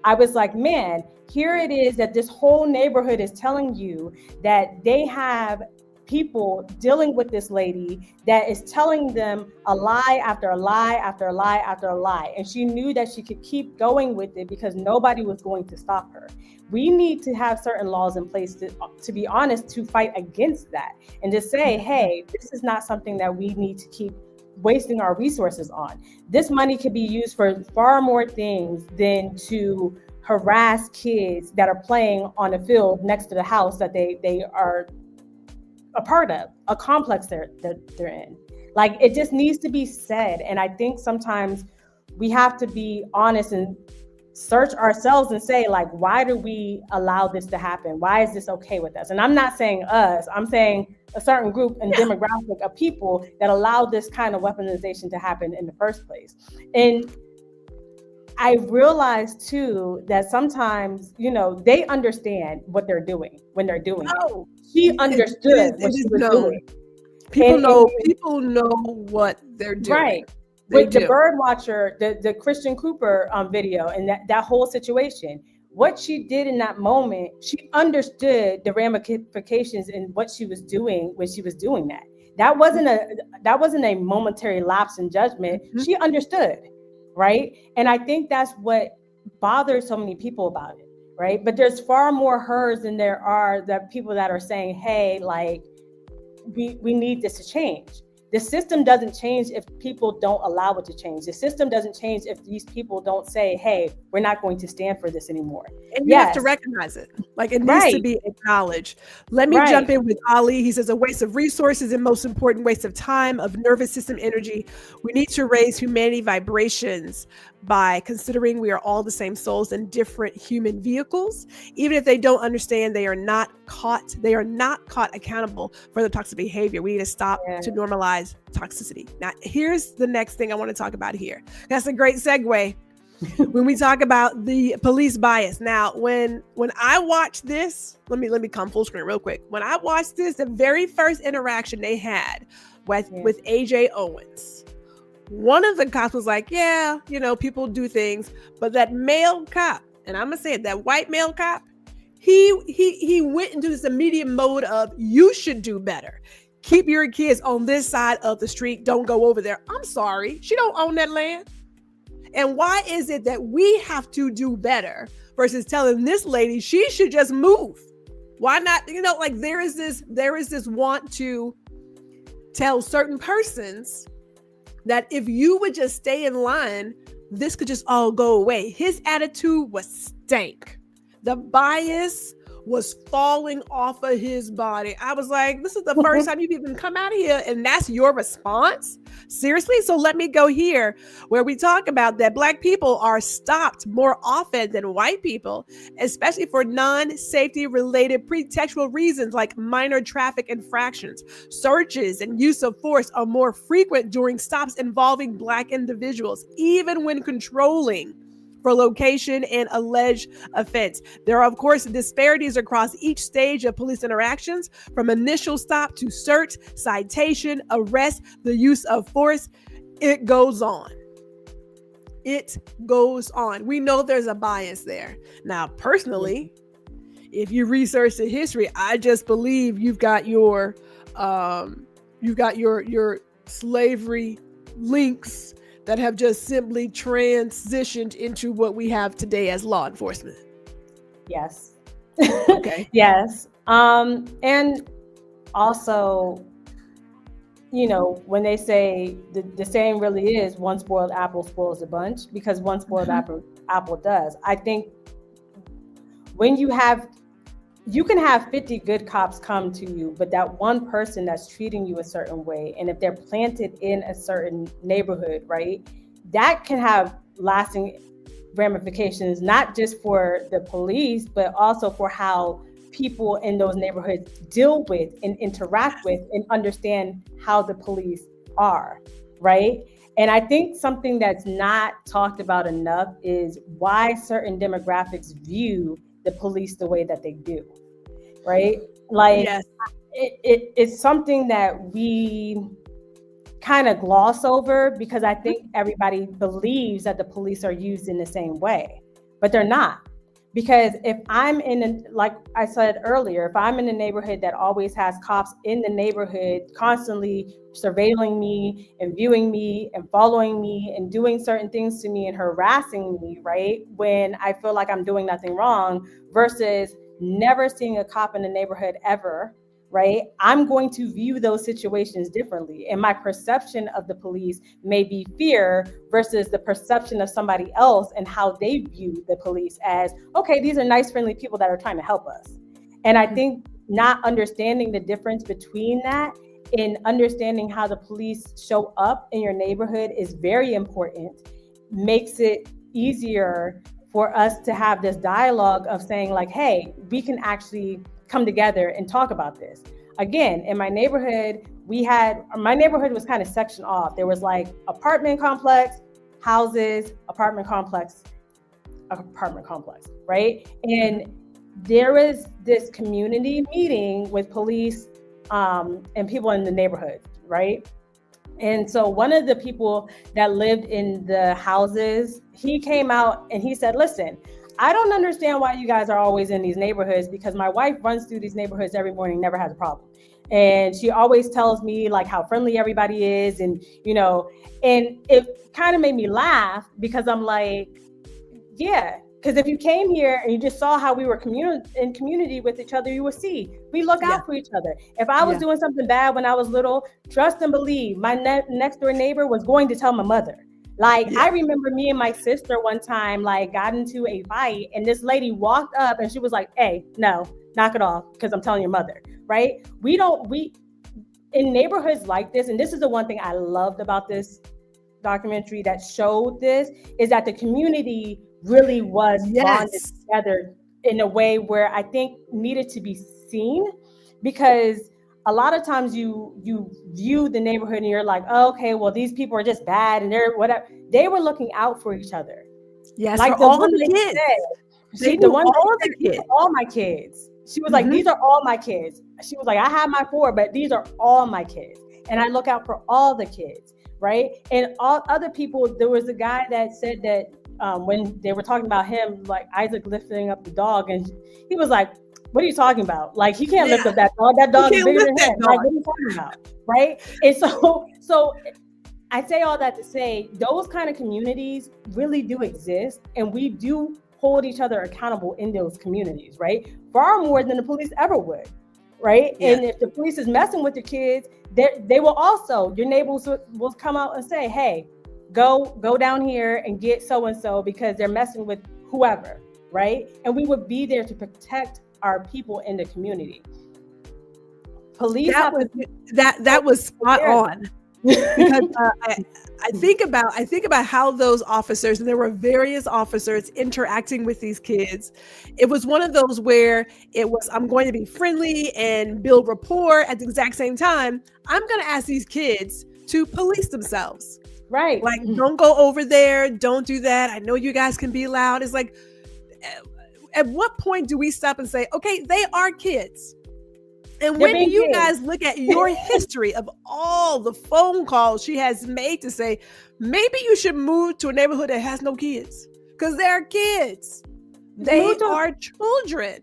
I was like, man, here it is that this whole neighborhood is telling you that they have people dealing with this lady that is telling them a lie after a lie after a lie after a lie. And she knew that she could keep going with it because nobody was going to stop her. We need to have certain laws in place to be honest, to fight against that and to say, hey, this is not something that we need to keep wasting our resources on. This money could be used for far more things than to harass kids that are playing on a field next to the house that they are a part of, a complex they're in. Like, it just needs to be said. And I think sometimes we have to be honest and search ourselves and say, like, why do we allow this to happen? Why is this okay with us? And I'm not saying us, I'm saying a certain group and demographic of people that allow this kind of weaponization to happen in the first place. And I realized too that sometimes, they understand what they're doing when they're doing it. She understood what she was doing. People know what they're doing. Right. With the bird watcher, the Christian Cooper video, and that whole situation, what she did in that moment, she understood the ramifications in what she was doing when she was doing that. That wasn't a momentary lapse in judgment. Mm-hmm. She understood, right? And I think that's what bothers so many people about it, right? But there's far more hers than there are that people that are saying, hey, like, we need this to change. The system doesn't change if people don't allow it to change. The system doesn't change if these people don't say, hey, we're not going to stand for this anymore. And you have to recognize it. Like, it needs to be acknowledged. Let me jump in with Ali. He says, a waste of resources and most important, waste of time, of nervous system energy. We need to raise humanity vibrations by considering we are all the same souls in different human vehicles. Even if they don't understand, they are not caught accountable for the toxic behavior. We need to stop to normalize toxicity. Now, here's the next thing I want to talk about here. That's a great segue. When we talk about the police bias. Now, when I watched this, let me come full screen real quick. When I watched this, the very first interaction they had with AJ Owens, one of the cops was like, yeah, people do things, but that male cop, and I'm gonna say it, that white male cop, he went into this immediate mode of, you should do better. Keep your kids on this side of the street. Don't go over there. I'm sorry. She don't own that land. And why is it that we have to do better versus telling this lady she should just move? Why not? Like, there is this want to tell certain persons that if you would just stay in line, this could just all go away. His attitude was stank. The bias was falling off of his body. I was like, this is the first time you've even come out of here, and that's your response? Seriously? So let me go here where we talk about that Black people are stopped more often than white people, especially for non-safety related pretextual reasons like minor traffic infractions. Searches and use of force are more frequent during stops involving Black individuals, even when controlling for location and alleged offense. There are, of course, disparities across each stage of police interactions, from initial stop to search, citation, arrest, the use of force. It goes on. It goes on. We know there's a bias there. Now, personally, if you research the history, I just believe you've got your slavery links that have just simply transitioned into what we have today as law enforcement. Yes. Okay. Yes. And also, you know, when they say the saying really is one spoiled apple spoils a bunch, because one spoiled apple does. I think when you can have 50 good cops come to you, but that one person that's treating you a certain way, and if they're planted in a certain neighborhood, right, that can have lasting ramifications, not just for the police, but also for how people in those neighborhoods deal with and interact with and understand how the police are, right? And I think something that's not talked about enough is why certain demographics view the police the way that they do, right? Like, yes. It's something that we kind of gloss over because I think everybody believes that the police are used in the same way, but they're not. Because if I'm like I said earlier, if I'm in a neighborhood that always has cops in the neighborhood constantly surveilling me and viewing me and following me and doing certain things to me and harassing me, right, when I feel like I'm doing nothing wrong, versus never seeing a cop in the neighborhood ever, right, I'm going to view those situations differently. And my perception of the police may be fear versus the perception of somebody else and how they view the police as, okay, these are nice, friendly people that are trying to help us. And I think not understanding the difference between that and understanding how the police show up in your neighborhood is very important, makes it easier for us to have this dialogue of saying like, hey, we can actually come together and talk about this. Again, in my neighborhood, my neighborhood was kind of sectioned off. There was like apartment complex, houses, apartment complex, right? And there was this community meeting with police and people in the neighborhood, right? And so one of the people that lived in the houses, he came out and he said, listen, I don't understand why you guys are always in these neighborhoods, because my wife runs through these neighborhoods every morning, never has a problem. And she always tells me like how friendly everybody is. And, you know, and it kind of made me laugh because I'm like, yeah, because if you came here and you just saw how we were in community with each other, you would see we look out for each other. If I was doing something bad when I was little, trust and believe my next door neighbor was going to tell my mother. Like, I remember me and my sister one time, like, got into a fight, and this lady walked up and she was like, hey, no, knock it off, because I'm telling your mother, right? We in neighborhoods like this, and this is the one thing I loved about this documentary that showed this, is that the community really was bonded together in a way where I think needed to be seen, because a lot of times you view the neighborhood and you're like, oh, okay, well, these people are just bad and they're whatever. They were looking out for each other. Yes, like for all the kids. All my kids. She was like, these are all my kids. She was like, I have my 4, but these are all my kids. And I look out for all the kids, right? And all other people, there was a guy that said that when they were talking about him, like Isaac lifting up the dog, and he was like, what are you talking about? Like, he can't lift up that dog. That dog is bigger than him. Like, what are you talking about? Right? And so I say all that to say those kind of communities really do exist, and we do hold each other accountable in those communities, right? Far more than the police ever would, right? Yeah. And if the police is messing with the kids, they will also, your neighbors will come out and say, hey, go down here and get so-and-so because they're messing with whoever, right? And we would be there to protect are people in the community. Police that was spot on. Because I think about how those officers, and there were various officers interacting with these kids. It was one of those where it was, I'm going to be friendly and build rapport. At the exact same time, I'm going to ask these kids to police themselves. Right. Like, don't go over there. Don't do that. I know you guys can be loud. It's like, at what point do we stop and say, okay, they are kids? And when do you guys look at your history of all the phone calls she has made to say, maybe you should move to a neighborhood that has no kids? Because they're kids. They are children.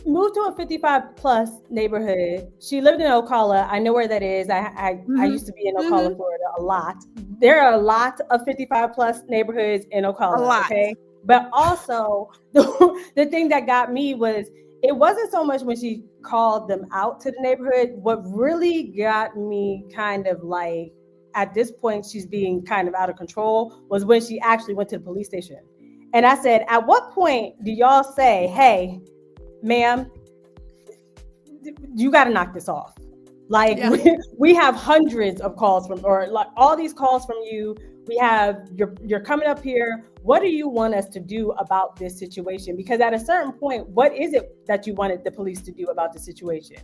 Move to a 55 plus neighborhood. She lived in Ocala. I know where that is. I used to be in Ocala, Florida a lot. There are a lot of 55 plus neighborhoods in Ocala. A lot. Okay. But also the thing that got me was, it wasn't so much when she called them out to the neighborhood. What really got me kind of like, at this point, she's being kind of out of control, was when she actually went to the police station. And I said, at what point do y'all say, hey, ma'am, you got to knock this off? Like, we have hundreds of calls from, or like all these calls from you. We have, you're coming up here. What do you want us to do about this situation? Because at a certain point, what is it that you wanted the police to do about the situation?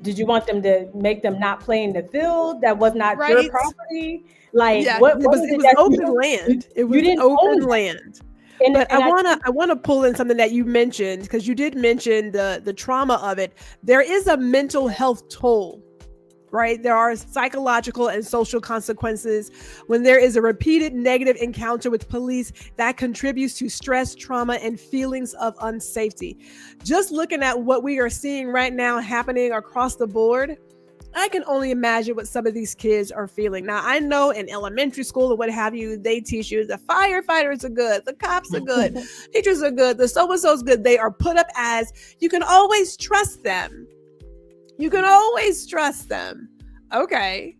Did you want them to make them not play in the field that was not your property? Like, what it was open land. It was open land. But I want to pull in something that you mentioned, because you did mention the trauma of it. There is a mental health toll, right? There are psychological and social consequences when there is a repeated negative encounter with police that contributes to stress, trauma, and feelings of unsafety. Just looking at what we are seeing right now happening across the board, I can only imagine what some of these kids are feeling. Now, I know in elementary school or what have you, they teach you the firefighters are good, the cops are good, teachers are good, the so-and-so's good. They are put up as, you can always trust them. You can always trust them. Okay.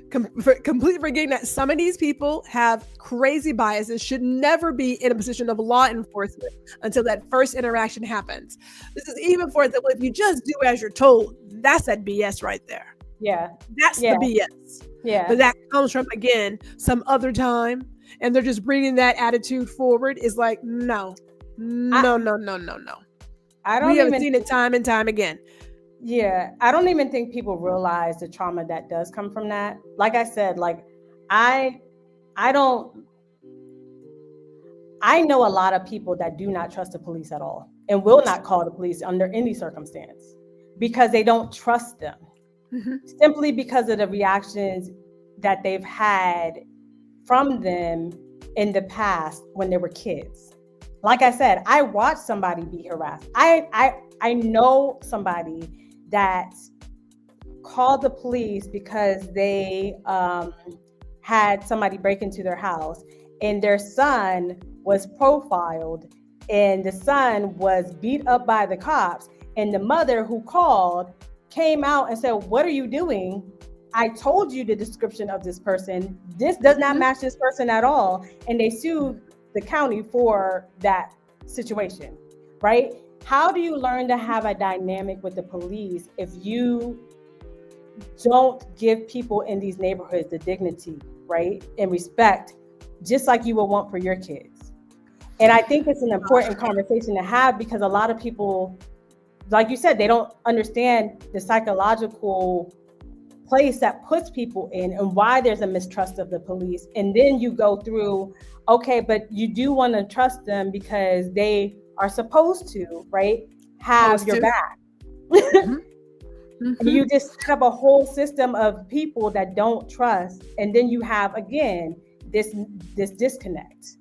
Completely forgetting that some of these people have crazy biases, should never be in a position of law enforcement until that first interaction happens. This is even for example, if you just do as you're told, that's that BS right there. Yeah. That's the BS. Yeah. But that comes from, again, some other time, and they're just bringing that attitude forward. Is like, no. I don't. We have seen it time and time again. Yeah, I don't even think people realize the trauma that does come from that. Like I said, like I know a lot of people that do not trust the police at all and will not call the police under any circumstance because they don't trust them. Simply because of the reactions that they've had from them in the past when they were kids. Like I said, I watched somebody be harassed. I know somebody that called the police because they had somebody break into their house, and their son was profiled, and the son was beat up by the cops, and the mother who called came out and said, what are you doing? I told you the description of this person. This does not match this person at all. And they sued the county for that situation, right? How do you learn to have a dynamic with the police if you don't give people in these neighborhoods the dignity, right, and respect, just like you would want for your kids? And I think it's an important conversation to have, because a lot of people, like you said, they don't understand the psychological place that puts people in and why there's a mistrust of the police. And then you go through, okay, but you do want to trust them because they are supposed to, right, have your back. You just set up a whole system of people that don't trust, and then you have, again, this disconnect.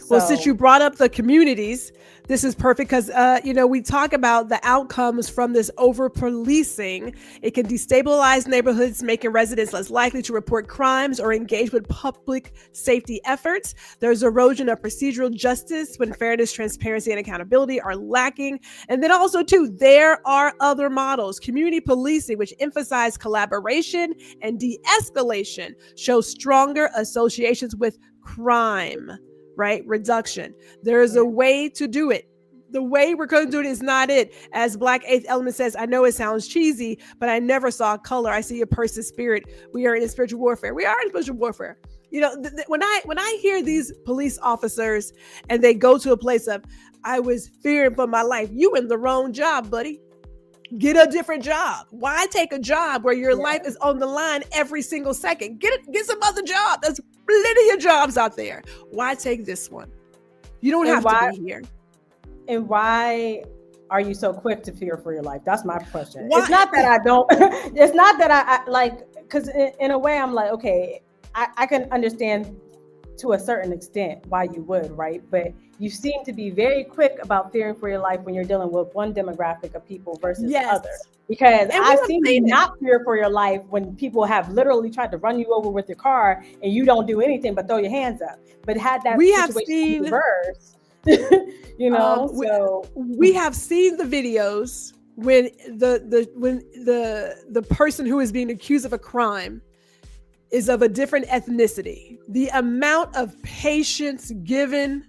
Well, since you brought up the communities, this is perfect because, we talk about the outcomes from this over-policing. It can destabilize neighborhoods, making residents less likely to report crimes or engage with public safety efforts. There's erosion of procedural justice when fairness, transparency, and accountability are lacking. And then also, too, there are other models. Community policing, which emphasize collaboration and de-escalation, shows stronger associations with crime. Right? Reduction. There is a way to do it. The way we're going to do it is not it. As Black Eighth Element says, I know it sounds cheesy, but I never saw color. I see a person's spirit. We are in spiritual warfare. We are in spiritual warfare. You know, when I hear these police officers and they go to a place of, I was fearing for my life. You in the wrong job, buddy. Get a different job. Why take a job where your life is on the line every single second? Get some other job. There's plenty of jobs out there. Why take this one? You don't have to be here. And why are you so quick to fear for your life? That's my question. Why? It's not that I don't, it's not that I like, because in a way I'm like, okay, I can understand to a certain extent why you would, right? But you seem to be very quick about fearing for your life when you're dealing with one demographic of people versus other. Because I've seen you not fear for your life when people have literally tried to run you over with your car and you don't do anything but throw your hands up. But had that situation reversed, you know, we have seen the videos when the person who is being accused of a crime is of a different ethnicity. The amount of patience given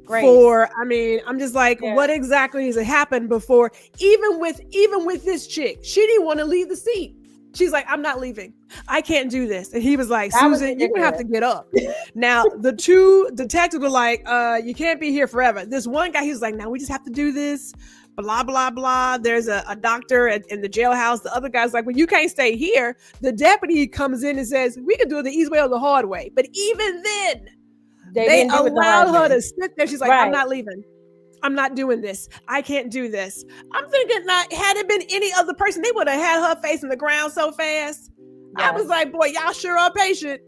for, I mean, I'm just like, what exactly has happened before? Even with this chick, she didn't want to leave the seat. She's like, I'm not leaving. I can't do this. And he was like, Susan, you're gonna have to get up. Now, the two detectives were like, you can't be here forever. This one guy, he was like, now we just have to do this. Blah, blah, blah. There's a doctor in the jailhouse. The other guy's like, well, you can't stay here. The deputy comes in and says, we can do it the easy way or the hard way. But even then, they allowed her to sit there. She's like, I'm not leaving. I'm not doing this. I can't do this. I'm thinking that had it been any other person, they would have had her facing the ground so fast. I was like, boy, y'all sure are patient.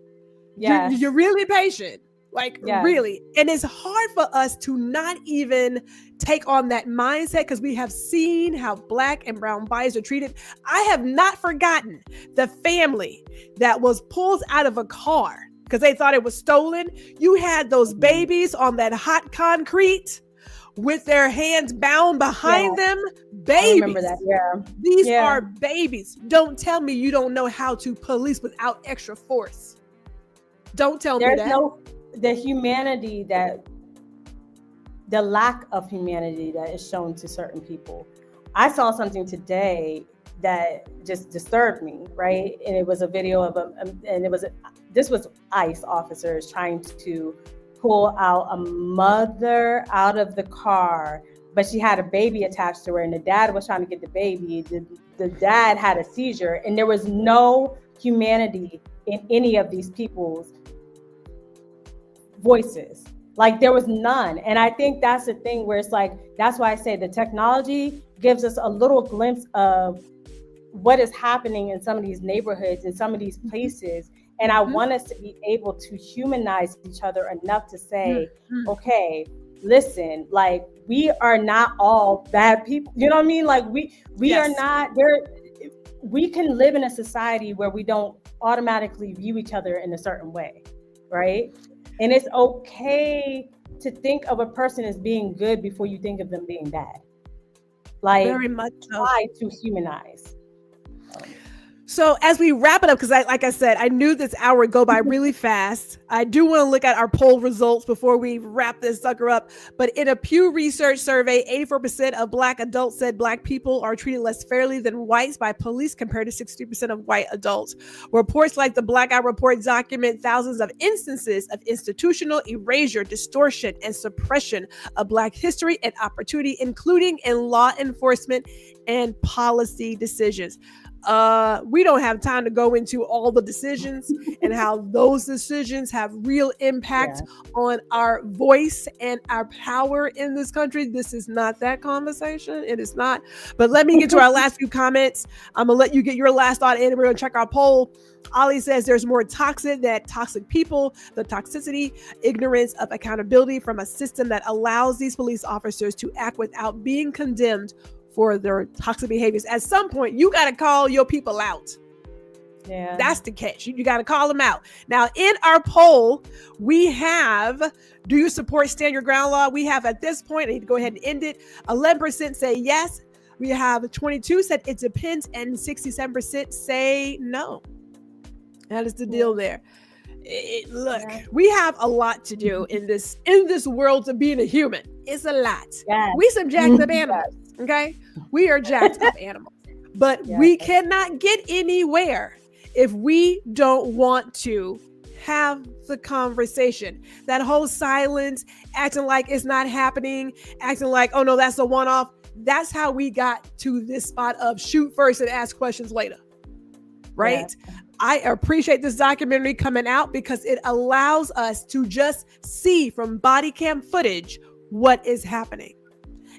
You're really patient. Like, really. And it's hard for us to not even take on that mindset because we have seen how Black and brown bodies are treated. I have not forgotten the family that was pulled out of a car because they thought it was stolen. You had those babies on that hot concrete with their hands bound behind them. Babies. I remember that. These are babies. Don't tell me you don't know how to police without extra force. Don't tell me that. The humanity the lack of humanity that is shown to certain people. I saw something today that just disturbed me, right? And it was a video of this was ICE officers trying to pull out a mother out of the car, but she had a baby attached to her and the dad was trying to get the baby. The dad had a seizure and there was no humanity in any of these people's voices. Like there was none. And I think that's the thing where it's like, that's why I say the technology gives us a little glimpse of what is happening in some of these neighborhoods, in some of these places. And I want us to be able to humanize each other enough to say, okay, listen, like we are not all bad people. You know what I mean? Like we are not there. We can live in a society where we don't automatically view each other in a certain way, right? And it's okay to think of a person as being good before you think of them being bad. Like, very much try to humanize. So as we wrap it up, because like I said, I knew this hour would go by really fast. I do want to look at our poll results before we wrap this sucker up. But in a Pew Research survey, 84% of Black adults said Black people are treated less fairly than whites by police compared to 60% of white adults. Reports like the Black Eye Report document thousands of instances of institutional erasure, distortion, and suppression of Black history and opportunity, including in law enforcement and policy decisions. We don't have time to go into all the decisions and how those decisions have real impact on our voice and our power in this country. This is not that conversation. It is not. But let me get to our last few comments. I'm going to let you get your last thought in. We're going to check our poll. Ali says there's more toxic people, the toxicity, ignorance of accountability from a system that allows these police officers to act without being condemned for their toxic behaviors. At some point, you got to call your people out. Yeah, that's the catch. You got to call them out. Now, in our poll, we have, do you support stand your ground law? We have at this point, I need to go ahead and end it. 11% say yes. We have 22 said it depends, and 67% say no. That is the deal there. Look, we have a lot to do in this world of being a human. It's a lot. Yes. We some jacked up animals, okay? We are jacked up animals. But we cannot get anywhere if we don't want to have the conversation. That whole silence, acting like it's not happening, acting like, oh no, that's a one-off. That's how we got to this spot of shoot first and ask questions later, right? Yeah. I appreciate this documentary coming out because it allows us to just see from body cam footage what is happening.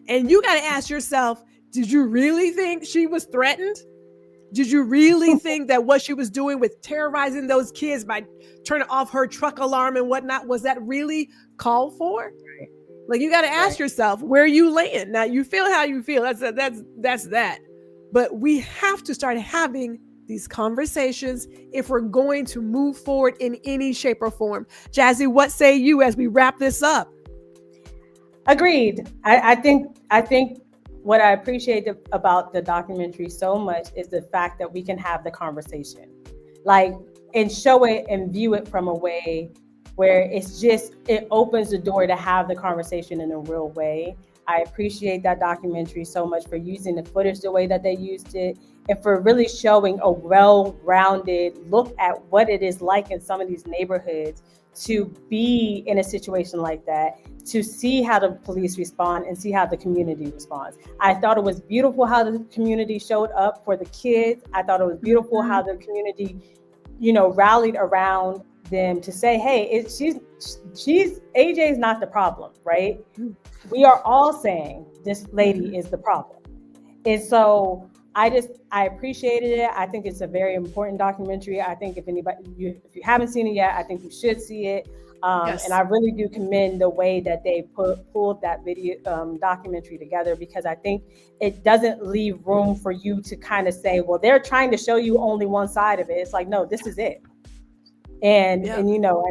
And you got to ask yourself, did you really think she was threatened? Did you really think that what she was doing with terrorizing those kids by turning off her truck alarm and whatnot, was that really called for? Right. Like, you got to ask yourself where you laying. Now, you feel how you feel. That's that. But we have to start having these conversations if we're going to move forward in any shape or form. Jazzy, what say you as we wrap this up? Agreed. I think what I appreciate about the documentary so much is the fact that we can have the conversation, like, and show it and view it from a way where it opens the door to have the conversation in a real way. I appreciate that documentary so much for using the footage the way that they used it, and for really showing a well-rounded look at what it is like in some of these neighborhoods to be in a situation like that, to see how the police respond and see how the community responds. I thought it was beautiful how the community showed up for the kids. I thought it was beautiful how the community, rallied around them to say, hey, she's AJ's not the problem, right? We are all saying this lady is the problem. And so I appreciated it. I think it's a very important documentary. I think if you haven't seen it yet, I think you should see it. And I really do commend the way that they pulled that video documentary together, because I think it doesn't leave room for you to kind of say, well, they're trying to show you only one side of it. It's like, no, this is it. And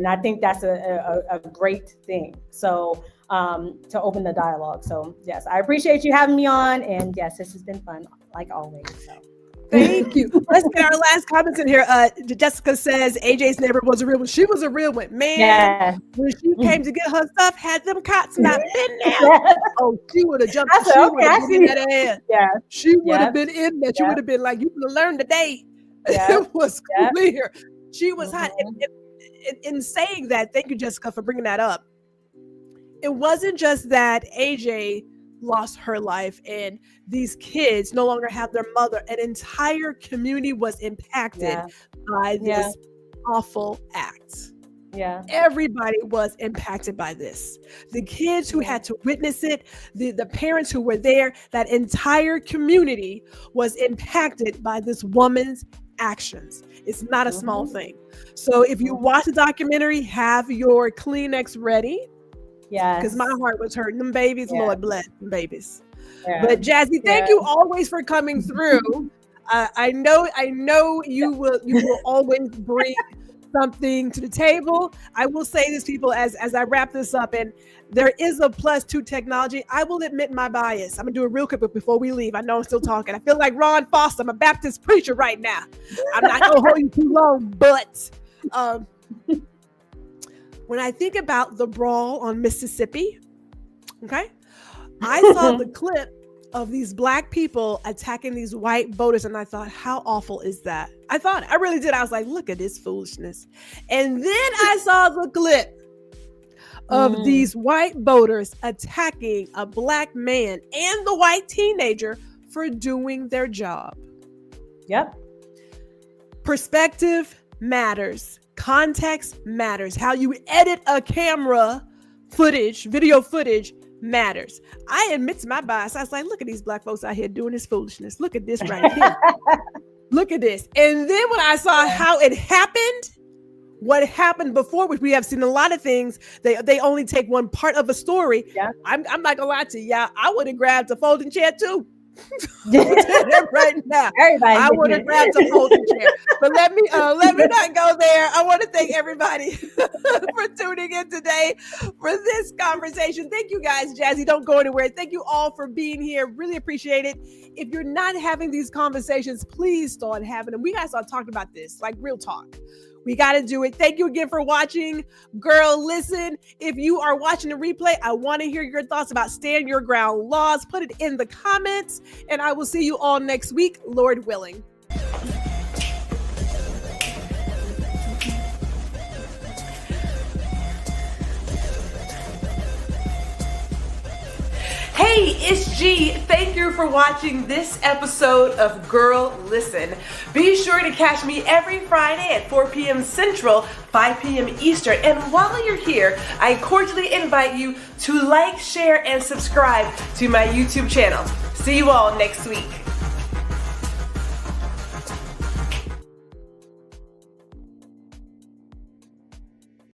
I think that's a great thing. So to open the dialogue. So yes, I appreciate you having me on, and yes, this has been fun like always. So. Thank you. Let's get our last comments in here. Jessica says AJ's neighbor was a real one. She was a real one, man. When she came to get her stuff, had them cots not been there. Oh, she would have jumped. She would have been in that ass. Yeah, she would have been in that. She would have been like, you can learn today. It was clear. She was hot. In saying that, thank you, Jessica, for bringing that up. It wasn't just that AJ lost her life and these kids no longer have their mother. An entire community was impacted by this awful act. Yeah. Everybody was impacted by this. The kids who had to witness it, the parents who were there, that entire community was impacted by this woman's actions. It's not a small thing. So if you watch the documentary, have your Kleenex ready. Yeah, because my heart was hurting. Them babies, Lord bless them babies. Yeah. But Jazzy, thank you always for coming through. I know you will always bring something to the table. I will say this, people, as I wrap this up, and there is a plus to technology. I will admit my bias. I'm gonna do it real quick before we leave. I know I'm still talking. I feel like Ron Foster. I'm a Baptist preacher right now. I'm not gonna hold you too long, but when I think about the brawl on Mississippi, okay, I saw the clip of these Black people attacking these white voters, and I thought, how awful is that? I really did. I was like, look at this foolishness. And then I saw the clip of these white voters attacking a Black man and the white teenager for doing their job. Yep. Perspective matters. Context matters. How you edit a camera footage, video footage matters. I admit to my bias. I was like, look at these Black folks out here doing this foolishness. Look at this right here. Look at this. And then when I saw how it happened, what happened before, which we have seen a lot of things, they only take one part of a story. Yeah. I'm not gonna lie to you. I would have grabbed a folding chair too. Right now, I would have grabbed a folding chair. But let me not go there. I want to thank everybody for tuning in today for this conversation. Thank you guys, Jazzy. Don't go anywhere. Thank you all for being here. Really appreciate it. If you're not having these conversations, please start having them. We gotta start talking about this, like real talk. We got to do it. Thank you again for watching. Girl, listen, if you are watching the replay, I want to hear your thoughts about stand your ground laws. Put it in the comments, and I will see you all next week, Lord willing. Hey, it's G. Thank you for watching this episode of Girl Listen. Be sure to catch me every Friday at 4 p.m. Central, 5 p.m. Eastern. And while you're here, I cordially invite you to like, share, and subscribe to my YouTube channel. See you all next week.